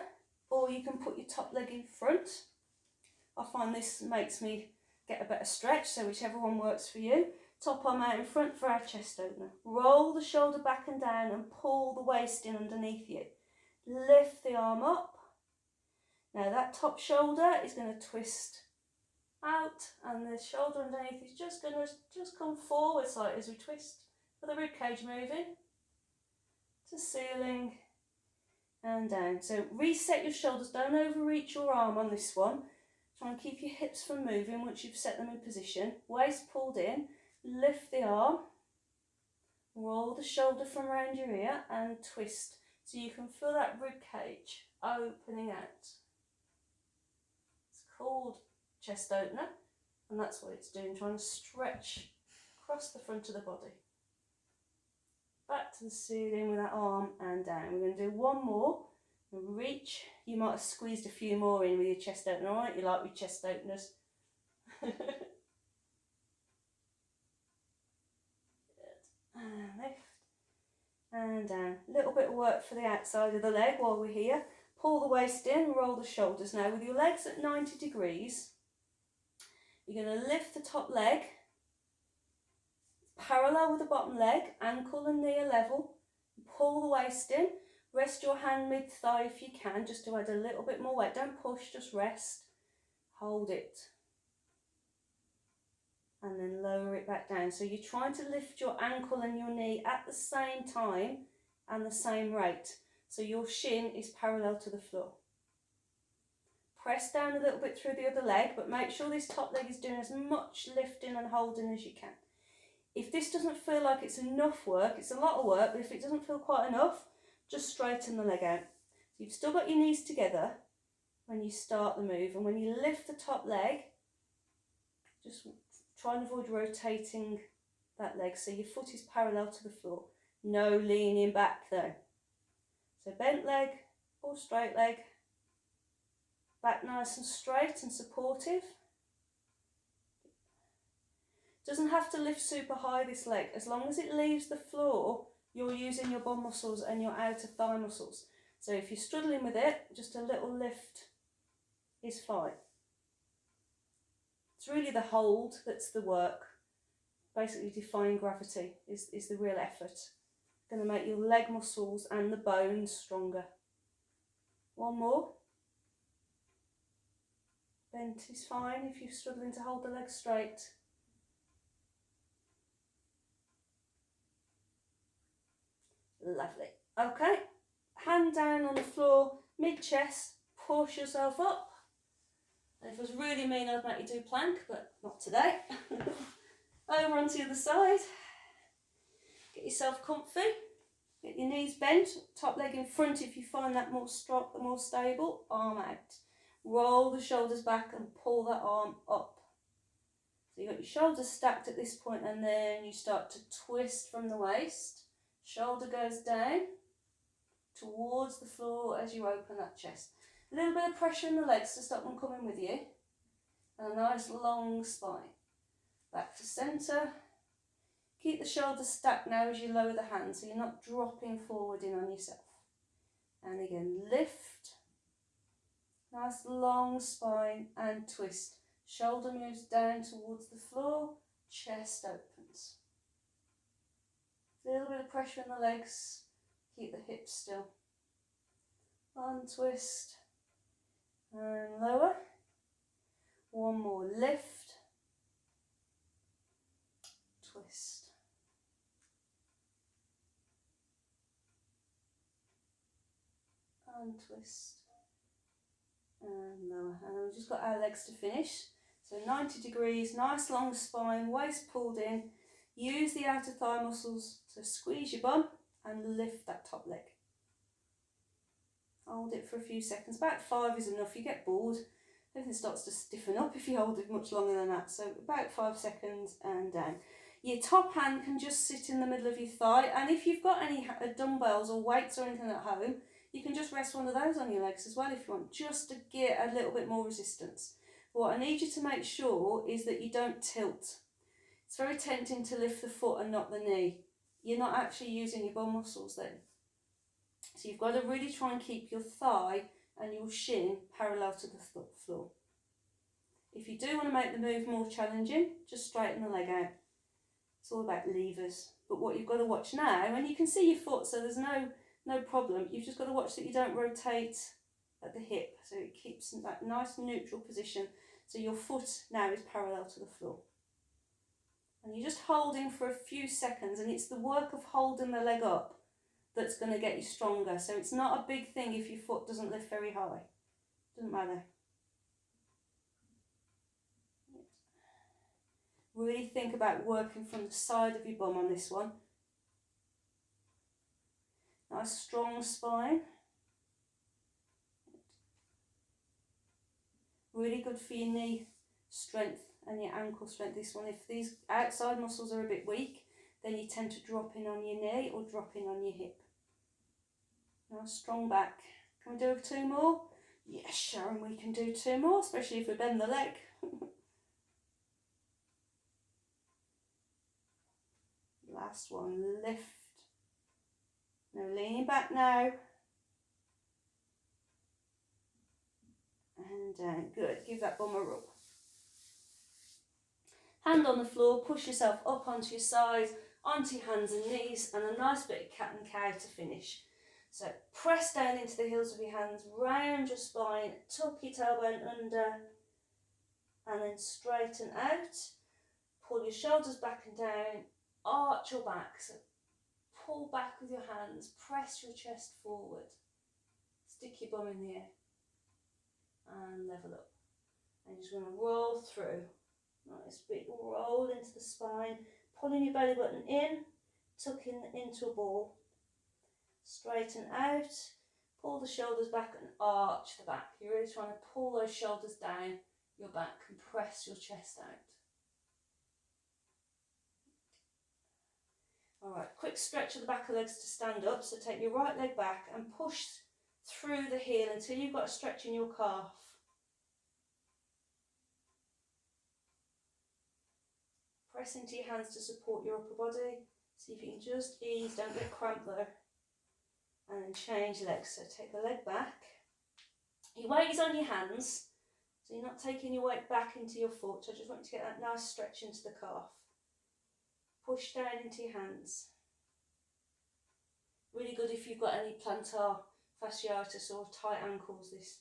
or you can put your top leg in front. I find this makes me get a better stretch, so whichever one works for you. Top arm out in front for our chest opener. Roll the shoulder back and down and pull the waist in underneath you. Lift the arm up. Now that top shoulder is going to twist out, and the shoulder underneath is just going to come forward slightly as we twist for the rib cage moving to ceiling and down. So reset your shoulders, don't overreach your arm on this one. Try and keep your hips from moving once you've set them in position. Waist pulled in, lift the arm, roll the shoulder from around your ear and twist so you can feel that rib cage opening out. It's called chest opener, and that's what it's doing, trying to stretch across the front of the body. Back to the ceiling with that arm and down. We're going to do one more. Reach. You might have squeezed a few more in with your chest opener, alright? You like with chest openers. Good. And lift. And down. A little bit of work for the outside of the leg while we're here. Pull the waist in, roll the shoulders. Now with your legs at 90 degrees, you're going to lift the top leg, parallel with the bottom leg, ankle and knee are level. Pull the waist in, rest your hand mid-thigh if you can, just to add a little bit more weight. Don't push, just rest. Hold it. And then lower it back down. So you're trying to lift your ankle and your knee at the same time and the same rate. So your shin is parallel to the floor. Press down a little bit through the other leg, but make sure this top leg is doing as much lifting and holding as you can. If this doesn't feel like it's enough work, it's a lot of work, but if it doesn't feel quite enough, just straighten the leg out. So you've still got your knees together when you start the move, and when you lift the top leg, just try and avoid rotating that leg so your foot is parallel to the floor. No leaning back though. So bent leg or straight leg, back nice and straight and supportive. Doesn't have to lift super high, this leg. As long as it leaves the floor, you're using your bum muscles and your outer thigh muscles. So if you're struggling with it, just a little lift is fine. It's really the hold that's the work. Basically defying gravity is the real effort. Going to make your leg muscles and the bones stronger. One more. Bent is fine if you're struggling to hold the leg straight. Lovely. Okay, hand down on the floor, mid-chest, push yourself up. And if it was really mean, I'd make you do plank, but not today. Over onto the other side. Get yourself comfy. Get your knees bent, top leg in front if you find that more stable. Arm out. Roll the shoulders back and pull that arm up. So you've got your shoulders stacked at this point, and then you start to twist from the waist. Shoulder goes down towards the floor as you open that chest. A little bit of pressure in the legs to stop them coming with you. And a nice long spine. Back to centre. Keep the shoulders stacked now as you lower the hands, so you're not dropping forward in on yourself. And again, lift. Nice long spine and twist. Shoulder moves down towards the floor, chest opens. A little bit of pressure in the legs, keep the hips still. Untwist and lower. One more, lift, twist. Untwist and lower. And then we've just got our legs to finish. So 90 degrees, nice long spine, waist pulled in. Use the outer thigh muscles to squeeze your bum and lift that top leg. Hold it for a few seconds. About 5 is enough. You get bored. Everything starts to stiffen up if you hold it much longer than that. So about 5 seconds and down. Your top hand can just sit in the middle of your thigh. And if you've got any dumbbells or weights or anything at home, you can just rest one of those on your legs as well if you want, just to get a little bit more resistance. But what I need you to make sure is that you don't tilt. It's very tempting to lift the foot and not the knee. You're not actually using your bum muscles then. So you've got to really try and keep your thigh and your shin parallel to the floor. If you do want to make the move more challenging, just straighten the leg out. It's all about levers. But what you've got to watch now, and you can see your foot, so there's no problem. You've just got to watch that you don't rotate at the hip, so it keeps that nice neutral position. So your foot now is parallel to the floor. And you're just holding for a few seconds, and it's the work of holding the leg up that's going to get you stronger. So it's not a big thing if your foot doesn't lift very high. Doesn't matter. Really think about working from the side of your bum on this one. Nice strong spine. Really good for your knee strength and your ankle strength, this one. If these outside muscles are a bit weak, then you tend to drop in on your knee or drop in on your hip. Now strong back. Can we do 2 more? Yes, Sharon, we can do 2 more, especially if we bend the leg. Last one, lift. Now lean back now. And down, good. Give that bum a rub. Hand on the floor, push yourself up onto your side, onto your hands and knees, and a nice bit of cat and cow to finish. So press down into the heels of your hands, round your spine, tuck your tailbone under, and then straighten out. Pull your shoulders back and down, arch your back. So pull back with your hands, press your chest forward, stick your bum in the air, and level up. And you're just going to roll through. Nice big roll into the spine, pulling your belly button in, tucking into a ball. Straighten out, pull the shoulders back and arch the back. You're really trying to pull those shoulders down your back and press your chest out. Alright, quick stretch of the back of the legs to stand up. So take your right leg back and push through the heel until you've got a stretch in your calf. Press into your hands to support your upper body. See if you can just ease, don't get cramped though. And then change legs. So take the leg back. Your weight is on your hands, so you're not taking your weight back into your foot. I just want you to get that nice stretch into the calf. Push down into your hands. Really good if you've got any plantar fasciitis or tight ankles. This.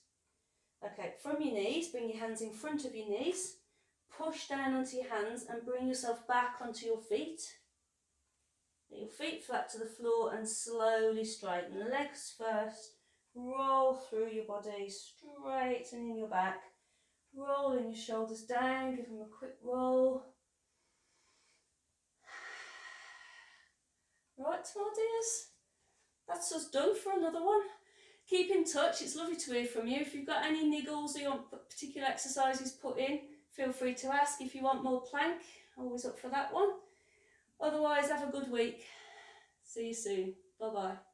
Okay, from your knees, bring your hands in front of your knees. Push down onto your hands and bring yourself back onto your feet. Get your feet flat to the floor and slowly straighten. Legs first. Roll through your body, straightening your back. Rolling your shoulders down, give them a quick roll. Right, my dears, that's us done for another one. Keep in touch, it's lovely to hear from you. If you've got any niggles or you want particular exercises put in, feel free to ask. If you want more plank, always up for that one. Otherwise, have a good week. See you soon. Bye-bye.